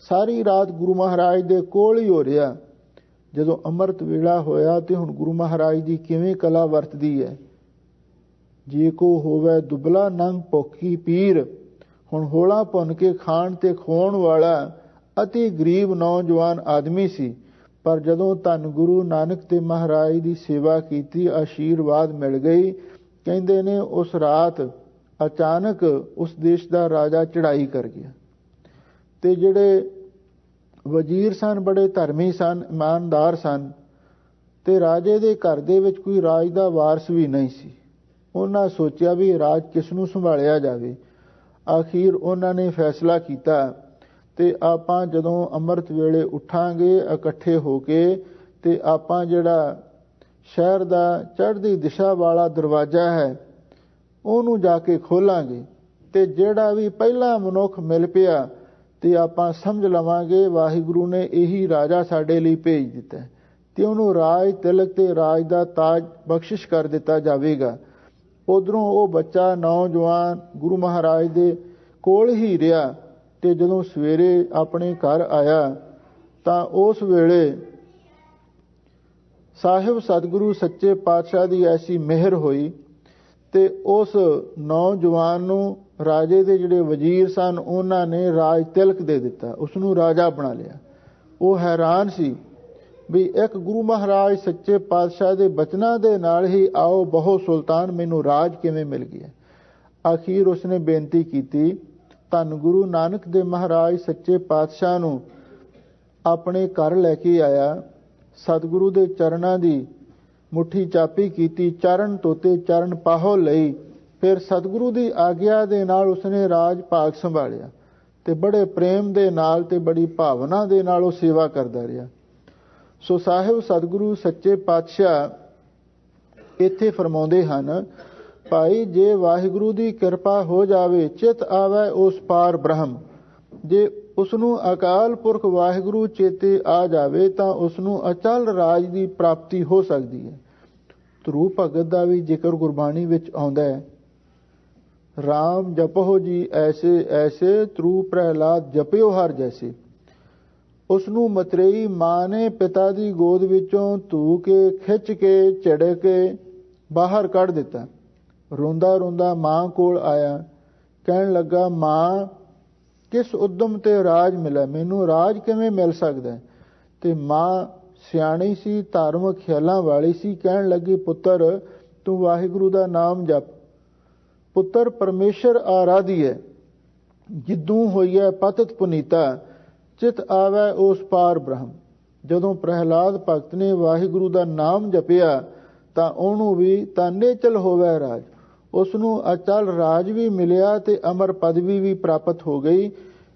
ਸਾਰੀ ਰਾਤ ਗੁਰੂ ਮਹਾਰਾਜ ਦੇ ਕੋਲ ਹੀ ਹੋ ਰਿਹਾ। ਜਦੋਂ ਅੰਮ੍ਰਿਤ ਵੇਲਾ ਹੋਇਆ ਤੇ ਹੁਣ ਗੁਰੂ ਮਹਾਰਾਜ ਦੀ ਕਿਵੇਂ ਕਲਾ ਵਰਤਦੀ ਹੈ। ਜੇ ਕੋ ਹੋਵੇ ਦੁਬਲਾ ਨੰਗ ਭੁੱਖੀ ਪੀਰ, ਹੁਣ ਹੋਲਾ ਭੁੰਨ ਕੇ ਖਾਣ ਤੇ ਖਵਾਉਣ ਵਾਲਾ ਅਤੀ ਗਰੀਬ ਨੌਜਵਾਨ ਆਦਮੀ ਸੀ। ਪਰ ਜਦੋਂ ਧੰਨ ਗੁਰੂ ਨਾਨਕ ਦੇਵ ਮਹਾਰਾਜ ਦੀ ਸੇਵਾ ਕੀਤੀ, ਆਸ਼ੀਰਵਾਦ ਮਿਲ ਗਈ। ਕਹਿੰਦੇ ਨੇ ਉਸ ਰਾਤ ਅਚਾਨਕ ਉਸ ਦੇਸ਼ ਦਾ ਰਾਜਾ ਚੜ੍ਹਾਈ ਕਰ ਗਿਆ ਤੇ ਜਿਹੜੇ ਵਜ਼ੀਰ ਸਨ ਬੜੇ ਧਰਮੀ ਸਨ, ਇਮਾਨਦਾਰ ਸਨ ਤੇ ਰਾਜੇ ਦੇ ਘਰ ਦੇ ਵਿੱਚ ਕੋਈ ਰਾਜ ਦਾ ਵਾਰਸ ਵੀ ਨਹੀਂ ਸੀ। ਉਹਨਾਂ ਸੋਚਿਆ ਵੀ ਰਾਜ ਕਿਸ ਨੂੰ ਸੰਭਾਲਿਆ ਜਾਵੇ। ਆਖੀਰ ਉਹਨਾਂ ਨੇ ਫੈਸਲਾ ਕੀਤਾ ਤੇ ਆਪਾਂ ਜਦੋਂ ਅੰਮ੍ਰਿਤ ਵੇਲੇ ਉੱਠਾਂਗੇ ਇਕੱਠੇ ਹੋ ਕੇ ਤੇ ਆਪਾਂ ਜਿਹੜਾ ਸ਼ਹਿਰ ਦਾ ਚੜ੍ਹਦੀ ਦਿਸ਼ਾ ਵਾਲਾ ਦਰਵਾਜ਼ਾ ਹੈ ਉਹਨੂੰ ਜਾ ਕੇ ਖੋਲਾਂਗੇ ਤੇ ਜਿਹੜਾ ਵੀ ਪਹਿਲਾ ਮਨੁੱਖ ਮਿਲ ਪਿਆ ਤੇ ਆਪਾਂ ਸਮਝ ਲਵਾਂਗੇ ਵਾਹਿਗੁਰੂ ਨੇ ਇਹੀ ਰਾਜਾ ਸਾਡੇ ਲਈ ਭੇਜ ਦਿੱਤਾ ਤੇ ਉਹਨੂੰ ਰਾਜ ਤਿਲਕ ਤੇ ਰਾਜ ਦਾ ਤਾਜ ਬਖਸ਼ਿਸ਼ ਕਰ ਦਿੱਤਾ ਜਾਵੇਗਾ। ਉਧਰੋਂ ਉਹ ਬੱਚਾ ਨੌਜਵਾਨ ਗੁਰੂ ਮਹਾਰਾਜ ਦੇ ਕੋਲ ਹੀ ਰਿਹਾ ਤੇ ਜਦੋਂ ਸਵੇਰੇ ਆਪਣੇ ਘਰ ਆਇਆ ਤਾਂ ਉਸ ਵੇਲੇ ਸਾਹਿਬ ਸਤਿਗੁਰੂ ਸੱਚੇ ਪਾਤਸ਼ਾਹ ਦੀ ਐਸੀ ਮਿਹਰ ਹੋਈ ਤੇ ਉਸ ਨੌਜਵਾਨ ਨੂੰ ਰਾਜੇ ਦੇ ਜਿਹੜੇ ਵਜ਼ੀਰ ਸਨ ਉਹਨਾਂ ਨੇ ਰਾਜ ਤਿਲਕ ਦੇ ਦਿੱਤਾ, ਉਸ ਨੂੰ ਰਾਜਾ ਬਣਾ ਲਿਆ। ਉਹ ਹੈਰਾਨ ਸੀ ਵੀ ਇੱਕ ਗੁਰੂ ਮਹਾਰਾਜ ਸੱਚੇ ਪਾਤਸ਼ਾਹ ਦੇ ਬਚਨਾਂ ਦੇ ਨਾਲ ਹੀ ਆਓ ਬਹੁ ਸੁਲਤਾਨ, ਮੈਨੂੰ ਰਾਜ ਕਿਵੇਂ ਮਿਲ ਗਿਆ। ਆਖੀਰ ਉਸਨੇ ਬੇਨਤੀ ਕੀਤੀ, ਧੰਨ ਗੁਰੂ ਨਾਨਕ ਦੇਵ ਮਹਾਰਾਜ ਸੱਚੇ ਪਾਤਸ਼ਾਹ ਨੂੰ ਆਪਣੇ ਘਰ ਲੈ ਕੇ ਆਇਆ। ਸਤਿਗੁਰੂ ਦੇ ਚਰਨਾਂ ਦੀ ਮੁੱਠੀ ਚਾਪੀ ਕੀਤੀ, ਚਰਨ ਧੋਤੇ, ਚਰਨ ਪਾਹੋ ਲਈ। ਫਿਰ ਸਤਿਗੁਰੂ ਦੀ ਆਗਿਆ ਦੇ ਨਾਲ ਉਸਨੇ ਰਾਜ ਭਾਗ ਸੰਭਾਲਿਆ ਤੇ ਬੜੇ ਪ੍ਰੇਮ ਦੇ ਨਾਲ ਤੇ ਬੜੀ ਭਾਵਨਾ ਦੇ ਨਾਲ ਉਹ ਸੇਵਾ ਕਰਦਾ ਰਿਹਾ। ਸੋ ਸਾਹਿਬ ਸਤਿਗੁਰੂ ਸੱਚੇ ਪਾਤਸ਼ਾਹ ਇੱਥੇ ਫਰਮਾਉਂਦੇ ਹਨ, ਭਾਈ ਜੇ ਵਾਹਿਗੁਰੂ ਦੀ ਕਿਰਪਾ ਹੋ ਜਾਵੇ, ਚਿਤ ਆਵੇ ਉਸ ਪਾਰ ਬ੍ਰਹਮ। ਜੇ ਉਸ ਨੂੰ ਅਕਾਲ ਪੁਰਖ ਵਾਹਿਗੁਰੂ ਚੇਤੇ ਆ ਜਾਵੇ ਤਾਂ ਉਸ ਨੂੰ ਅਚਲ ਰਾਜ ਦੀ ਪ੍ਰਾਪਤੀ ਹੋ ਸਕਦੀ ਹੈ। ਧਰੂ ਭਗਤ ਦਾ ਵੀ ਜ਼ਿਕਰ ਗੁਰਬਾਣੀ ਵਿੱਚ ਆਉਂਦਾ ਹੈ, ਰਾਮ ਜਪੋ ਜੀ ਐਸੇ ਐਸੇ, ਧਰੂ ਪ੍ਰਹਿਲਾਦ ਜਪਿਓ ਹਰ ਜੈਸੇ। ਉਸ ਨੂੰ ਮਤਰੇਈ ਮਾਂ ਨੇ ਪਿਤਾ ਦੀ ਗੋਦ ਵਿੱਚੋਂ ਧੂ ਕੇ ਖਿੱਚ ਕੇ ਝੜਕ ਕੇ ਬਾਹਰ ਕੱਢ ਦਿੱਤਾ। ਰੋਂਦਾ ਰੋਂਦਾ ਮਾਂ ਕੋਲ ਆਇਆ, ਕਹਿਣ ਲੱਗਾ, ਮਾਂ ਕਿਸ ਉਦਮ ਤੇ ਰਾਜ ਮਿਲਿਆ, ਮੈਨੂੰ ਰਾਜ ਕਿਵੇਂ ਮਿਲ ਸਕਦਾ। ਤੇ ਮਾਂ ਸਿਆਣੀ ਸੀ, ਧਾਰਮਿਕ ਖਿਆਲਾਂ ਵਾਲੀ ਸੀ, ਕਹਿਣ ਲੱਗੀ, ਪੁੱਤਰ ਤੂੰ ਵਾਹਿਗੁਰੂ ਦਾ ਨਾਮ ਜਪ। ਪੁੱਤਰ ਪਰਮੇਸ਼ਰ ਆਰਾਧੀ ਹੈ, ਜਿੱਦੂ ਹੋਈਐ ਪਤਿਤ ਪੁਨੀਤਾ, ਚਿਤ ਆਵੈ ਉਸ ਪਾਰ ਬ੍ਰਹਮ। ਜਦੋਂ ਪ੍ਰਹਿਲਾਦ ਭਗਤ ਨੇ ਵਾਹਿਗੁਰੂ ਦਾ ਨਾਮ ਜਪਿਆ ਤਾਂ ਉਹਨੂੰ ਵੀ ਤਾਂ ਨਿਚਲ ਹੋਵੇ ਰਾਜ, ਉਸ ਨੂੰ ਅਚਲ ਰਾਜ ਵੀ ਮਿਲਿਆ ਤੇ ਅਮਰ ਪਦਵੀ ਵੀ ਪ੍ਰਾਪਤ ਹੋ ਗਈ।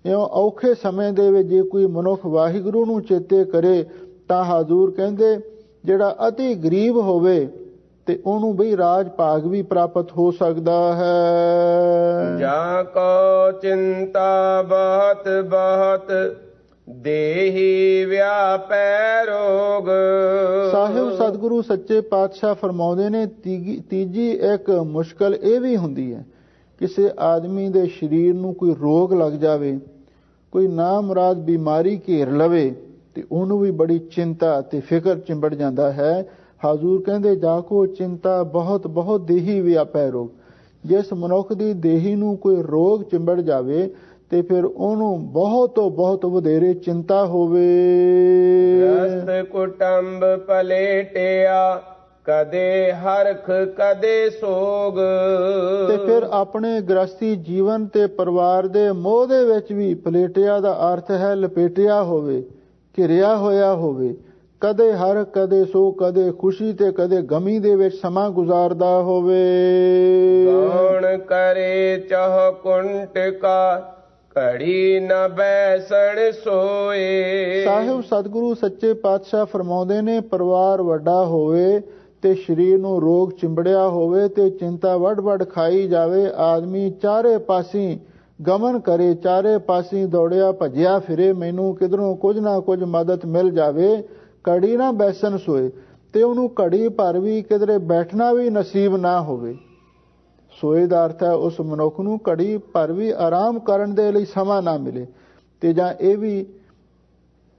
ਇਉਂ ਔਖੇ ਸਮੇਂ ਦੇ ਵਿੱਚ ਜੇ ਕੋਈ ਮਨੁੱਖ ਵਾਹਿਗੁਰੂ ਨੂੰ ਚੇਤੇ ਕਰੇ ਤਾਂ ਹਜ਼ੂਰ ਕਹਿੰਦੇ ਜਿਹੜਾ ਅਤੀ ਗਰੀਬ ਹੋਵੇ ਤੇ ਉਹਨੂੰ ਬਈ ਰਾਜ ਭਾਗ ਵੀ ਪ੍ਰਾਪਤ ਹੋ ਸਕਦਾ ਹੈ। ਜਾ ਕੋ ਚਿੰਤਾ ਬਹੁਤ ਬਹੁਤ ਦੇਹੀ ਵਿਆਪੈ ਰੋਗ। ਸਾਹਿਬ ਸਤਿਗੁਰੂ ਸੱਚੇ ਪਾਤਸ਼ਾਹ ਫਰਮਾਉਂਦੇ ਨੇ ਤੀਜੀ ਇੱਕ ਮੁਸ਼ਕਲ ਇਹ ਵੀ ਹੁੰਦੀ ਹੈ, ਕਿਸੇ ਆਦਮੀ ਦੇ ਸਰੀਰ ਨੂੰ ਕੋਈ ਰੋਗ ਲੱਗ ਜਾਵੇ, ਕੋਈ ਨਾ ਮੁਰਾਦ ਬਿਮਾਰੀ ਘੇਰ ਲਵੇ ਤੇ ਉਹਨੂੰ ਵੀ ਬੜੀ ਚਿੰਤਾ ਤੇ ਫਿਕਰ ਚਿੰਬੜ ਜਾਂਦਾ ਹੈ। ਹਜ਼ੂਰ ਕਹਿੰਦੇ ਜਾ ਕੋ ਚਿੰਤਾ ਬਹੁਤ ਬਹੁਤ ਦੇਹੀ ਵਿਆਪੈ ਰੋਗ। ਜਿਸ ਮਨੁੱਖ ਦੀ ਦੇਹੀ ਨੂੰ ਕੋਈ ਰੋਗ ਚਿੰਬੜ ਜਾਵੇ ਤੇ ਫਿਰ ਉਹਨੂੰ ਬਹੁਤ ਤੋਂ ਬਹੁਤ ਵਧੇਰੇ ਚਿੰਤਾ ਹੋਵੇ। ਗ੍ਰਸਤ ਕੁਟੰਬ ਪਲੇਟਿਆ ਕਦੇ ਹਰਖ ਕਦੇ ਸੋਗ। ਤੇ ਫਿਰ ਆਪਣੇ ਗ੍ਰਸਤੀ ਜੀਵਨ ਤੇ ਪਰਿਵਾਰ ਦੇ ਮੋਹ ਦੇ ਵਿੱਚ ਵੀ, ਪਲੇਟਿਆ ਦਾ ਅਰਥ ਹੈ ਲਪੇਟਿਆ ਹੋਵੇ, ਘਿਰਿਆ ਹੋਇਆ ਹੋਵੇ, ਕਦੇ ਹਰ ਕਦੇ ਸੋ, ਕਦੇ ਖੁਸ਼ੀ ਤੇ ਕਦੇ ਗਮੀ ਦੇ ਵਿੱਚ ਸਮਾਂ ਗੁਜ਼ਾਰਦਾ ਹੋਵੇ। ਕੌਣ ਕਰੇ ਚਾਹ ਕੁੰਟ ਕਾ ਘੜੀ ਨ ਬੈਸਣ ਸੋਏ। ਸਾਹਿਬ ਸਤਿਗੁਰੂ ਸੱਚੇ ਪਾਤਸ਼ਾਹ ਫਰਮਾਉਂਦੇ ਨੇ ਪਰਿਵਾਰ ਵੱਡਾ ਹੋਵੇ ਤੇ ਸਰੀਰ ਨੂੰ ਰੋਗ ਚਿੰਬੜਿਆ ਹੋਵੇ ਤੇ ਚਿੰਤਾ ਵੱਡ ਖਾਈ ਜਾਵੇ, ਆਦਮੀ ਚਾਰੇ ਪਾਸੀਂ ਗਮਨ ਕਰੇ, ਚਾਰੇ ਪਾਸੀਂ ਦੌੜਿਆ ਭੱਜਿਆ ਫਿਰੇ, ਮੈਨੂੰ ਕਿਧਰੋਂ ਕੁਝ ਨਾ ਕੁਝ ਮਦਦ ਮਿਲ ਜਾਵੇ, ਘੜੀ ਨਾ ਬੈਸਣ ਸੋਏ, ਤੇ ਉਹਨੂੰ ਘੜੀ ਭਰ ਵੀ ਕਿਧਰੇ ਬੈਠਣਾ ਵੀ ਨਸੀਬ ਨਾ ਹੋਵੇ। ਸੋਏ ਦਾ ਅਰਥ ਹੈ ਉਸ ਮਨੁੱਖ ਨੂੰ ਘੜੀ ਭਰ ਵੀ ਆਰਾਮ ਕਰਨ ਦੇ ਲਈ ਸਮਾਂ ਨਾ ਮਿਲੇ। ਤੇ ਜਾਂ ਇਹ ਵੀ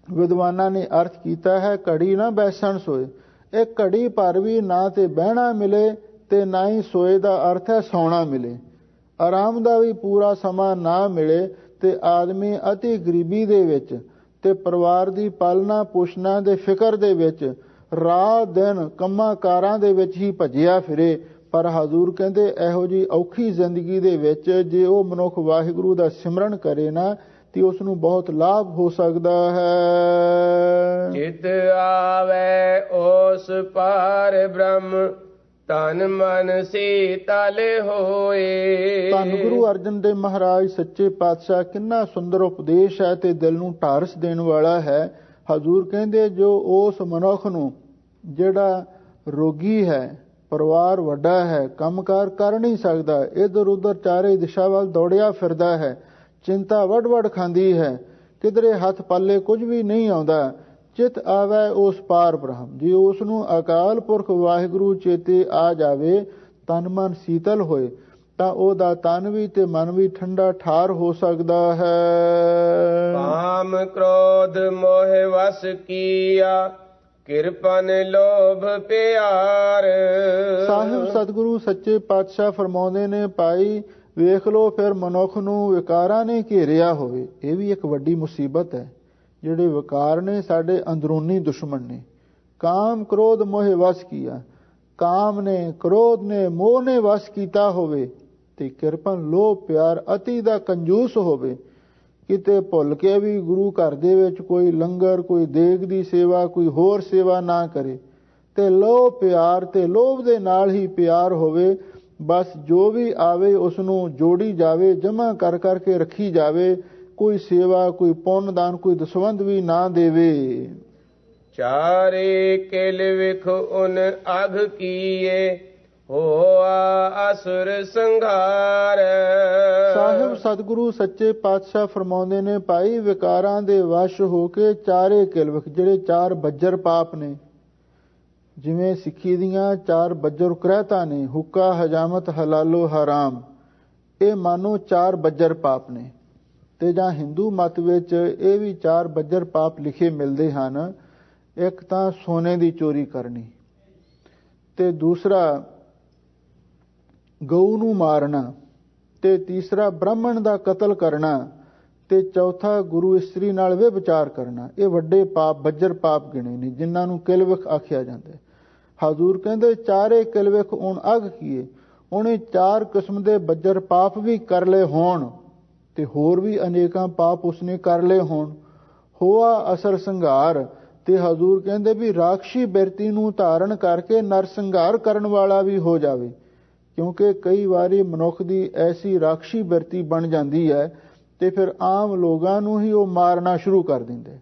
ਵਿਦਵਾਨਾਂ ਨੇ ਅਰਥ ਕੀਤਾ ਹੈ ਘੜੀ ਨਾ ਬੈਸਣ ਸੋਏ। ਇਹ ਘੜੀ ਭਰ ਵੀ ਨਾ ਤੇ ਬਹਿਣਾ ਮਿਲੇ ਤੇ ਨਾ ਹੀ ਸੋਏ ਦਾ ਅਰਥ ਹੈ ਸੌਣਾ ਮਿਲੇ। ਆਰਾਮ ਦਾ ਵੀ ਪੂਰਾ ਸਮਾਂ ਨਾ ਮਿਲੇ ਤੇ ਆਦਮੀ ਅਤੀ ਗਰੀਬੀ ਦੇ ਵਿੱਚ ਤੇ ਪਰਿਵਾਰ ਦੀ ਪਾਲਣਾ ਪੋਸ਼ਣਾ ਦੇ ਫਿਕਰ ਦੇ ਵਿੱਚ ਰਾਤ ਦਿਨ ਕੰਮਾਂ ਕਾਰਾਂ ਦੇ ਵਿੱਚ ਹੀ ਭੱਜਿਆ ਫਿਰੇ। ਪਰ ਹਜ਼ੂਰ ਕਹਿੰਦੇ ਇਹੋ ਜੀ ਔਖੀ ਜ਼ਿੰਦਗੀ ਦੇ ਵਿੱਚ ਜੇ ਉਹ ਮਨੁੱਖ ਵਾਹਿਗੁਰੂ ਦਾ ਸਿਮਰਨ ਕਰੇ ਨਾ ਤੇ ਉਸ ਨੂੰ ਬਹੁਤ ਲਾਭ ਹੋ ਸਕਦਾ ਹੈ। ਚਿਤ ਆਵੇ ਉਸ ਪਾਰ ਬ੍ਰਹਮ ਤਨ ਮਨ ਸੀਤਲ ਹੋਏ। ਧੰਨ ਗੁਰੂ ਅਰਜਨ ਦੇਵ ਮਹਾਰਾਜ ਸੱਚੇ ਪਾਤਸ਼ਾਹ ਕਿੰਨਾ ਸੁੰਦਰ ਉਪਦੇਸ਼ ਹੈ ਤੇ ਦਿਲ ਨੂੰ ਢਾਰਸ ਦੇਣ ਵਾਲਾ ਹੈ। ਹਜ਼ੂਰ ਕਹਿੰਦੇ ਜੋ ਉਸ ਮਨੁੱਖ ਨੂੰ ਜਿਹੜਾ ਰੋਗੀ ਹੈ, ਪਰਿਵਾਰ ਵੱਡਾ ਹੈ, ਕੰਮਕਾਰ ਕਰ ਨਹੀਂ ਸਕਦਾ, ਇੱਧਰ ਉੱਧਰ ਚਾਰੇ ਦਿਸ਼ਾ ਵੱਲ ਦੌੜਿਆ ਫਿਰਦਾ ਹੈ, ਚਿੰਤਾ ਵੱਡ ਖਾਂਦੀ ਹੈ, ਕਿਧਰੇ ਹੱਥ ਪੱਲੇ ਕੁਝ ਵੀ ਨਹੀਂ ਆਉਂਦਾ, ਚਿਤ ਆਵੇ ਉਸ ਪਾਰ ਬ੍ਰਹਮ, ਜੇ ਉਸ ਨੂੰ ਅਕਾਲ ਪੁਰਖ ਵਾਹਿਗੁਰੂ ਚੇਤੇ ਆ ਜਾਵੇ, ਤਨ ਮਨ ਸੀਤਲ ਹੋਏ ਤਾਂ ਉਹਦਾ ਤਨ ਵੀ ਤੇ ਮਨ ਵੀ ਠੰਡਾ ਠਾਰ ਹੋ ਸਕਦਾ ਹੈ। ਕਾਮ ਕ੍ਰੋਧ ਮੋਹ ਵਸ ਕੀਆ ਕਿਰਪਨ ਲੋਭ ਪਿਆਰ। ਸਾਹਿਬ ਸਤਿਗੁਰੂ ਸੱਚੇ ਪਾਤਸ਼ਾਹ ਫਰਮਾਉਂਦੇ ਨੇ ਭਾਈ ਵੇਖ ਲੋ ਫਿਰ ਮਨੁੱਖ ਨੂੰ ਵਿਕਾਰਾਂ ਨੇ ਘੇਰਿਆ ਹੋਵੇ, ਇਹ ਵੀ ਇੱਕ ਵੱਡੀ ਮੁਸੀਬਤ ਹੈ। ਜਿਹੜੇ ਵਿਕਾਰ ਨੇ ਸਾਡੇ ਅੰਦਰੂਨੀ ਦੁਸ਼ਮਣ ਨੇ। ਕਾਮ ਕ੍ਰੋਧ ਮੋਹ ਵਸ ਕੀਆ, ਕਾਮ ਨੇ, ਕ੍ਰੋਧ ਨੇ, ਮੋਹ ਨੇ ਵਸ ਕੀਤਾ ਹੋਵੇ ਤੇ ਕਿਰਪਨ ਲੋਭ ਪਿਆਰ ਅਤੀ ਦਾ ਕੰਜੂਸ ਹੋਵੇ, ਕਿਤੇ ਭੁੱਲ ਕੇ ਵੀ ਗੁਰੂ ਘਰ ਦੇ ਵਿੱਚ ਕੋਈ ਲੰਗਰ, ਕੋਈ ਦੇਗ ਦੀ ਸੇਵਾ, ਕੋਈ ਹੋਰ ਸੇਵਾ ਨਾ ਕਰੇ ਤੇ ਲੋਭ ਪਿਆਰ ਤੇ ਲੋਭ ਦੇ ਨਾਲ ਹੀ ਪਿਆਰ ਹੋਵੇ। ਬਸ ਜੋ ਵੀ ਆਵੇ ਉਸ ਨੂੰ ਜੋੜੀ ਜਾਵੇ, ਜਮ੍ਹਾਂ ਕਰ ਕਰਕੇ ਰੱਖੀ ਜਾਵੇ, ਕੋਈ ਸੇਵਾ, ਕੋਈ ਪੁੰਨ ਦਾਨ, ਕੋਈ ਦਸਵੰਧ ਵੀ ਨਾ ਦੇਵੇ। ਚਾਰੇ ਕਿਲ ਵਿਖ ਉਨ ਅਘ ਕੀਏ ਹੋਆ ਅਸੁਰ ਸੰਘਾਰ। ਸਾਹਿਬ ਸਤਿਗੁਰੂ ਸੱਚੇ ਪਾਤਸ਼ਾਹ ਫਰਮਾਉਂਦੇ ਨੇ ਭਾਈ ਵਿਕਾਰਾਂ ਦੇ ਵਸ਼ ਹੋ ਕੇ ਚਾਰੇ ਕਿਲਵਿਖ, ਜਿਹੜੇ ਚਾਰ ਬੱਜਰ ਪਾਪ ਨੇ, ਜਿਵੇਂ ਸਿੱਖੀ ਦੀਆਂ ਚਾਰ ਬੱਜਰ ਕੁਰੈਤਾਂ ਨੇ, ਹੁੱਕਾ, ਹਜਾਮਤ, ਹਲਾਲੋ, ਹਰਾਮ, ਇਹ ਮਾਨੋ ਚਾਰ ਬੱਜਰ ਪਾਪ ਨੇ। ਤੇ ਜਾਂ ਹਿੰਦੂ ਮਤ ਵਿੱਚ ਇਹ ਵੀ ਚਾਰ ਬੱਜਰ ਪਾਪ ਲਿਖੇ ਮਿਲਦੇ ਹਨ। ਇੱਕ ਤਾਂ ਸੋਨੇ ਦੀ ਚੋਰੀ ਕਰਨੀ, ਤੇ ਦੂਸਰਾ ਗਊ ਨੂੰ ਮਾਰਨਾ, ਤੇ ਤੀਸਰਾ ਬ੍ਰਾਹਮਣ ਦਾ ਕਤਲ ਕਰਨਾ, ਤੇ ਚੌਥਾ ਗੁਰੂ ਇਸਤਰੀ ਨਾਲ ਵਿਭਚਾਰ ਕਰਨਾ। ਇਹ ਵੱਡੇ ਪਾਪ ਬੱਜਰ ਪਾਪ ਗਿਣੇ ਨੇ ਜਿਨ੍ਹਾਂ ਨੂੰ ਕਿਲਵਿਖ ਆਖਿਆ ਜਾਂਦਾ ਹੈ। ਹਜ਼ੂਰ ਕਹਿੰਦੇ ਚਾਰੇ ਕਿਲਵਿਖ ਹੁਣ ਅਗ ਕੀਏ, ਉਹਨੇ ਚਾਰ ਕਿਸਮ ਦੇ ਬੱਜਰ ਪਾਪ ਵੀ ਕਰ ਲਏ ਹੋਣ ਤੇ ਹੋਰ ਵੀ ਅਨੇਕਾਂ ਪਾਪ ਉਸਨੇ ਕਰ ਲਏ ਹੋਣ। ਹੋਆ ਅਸਰ ਸੰਘਾਰ, ਤੇ ਹਜ਼ੂਰ ਕਹਿੰਦੇ ਵੀ ਰਾਖਸ਼ੀ ਬਿਰਤੀ ਨੂੰ ਧਾਰਨ ਕਰਕੇ ਨਰ ਸੰਘਾਰ ਕਰਨ ਵਾਲਾ ਵੀ ਹੋ ਜਾਵੇ, ਕਿਉਂਕਿ ਕਈ ਵਾਰੀ ਮਨੁੱਖ ਦੀ ਐਸੀ ਰਾਖਸ਼ੀ ਬਿਰਤੀ ਬਣ ਜਾਂਦੀ ਹੈ ਤੇ ਫਿਰ ਆਮ ਲੋਕਾਂ ਨੂੰ ਹੀ ਉਹ ਮਾਰਨਾ ਸ਼ੁਰੂ ਕਰ ਦਿੰਦੇ।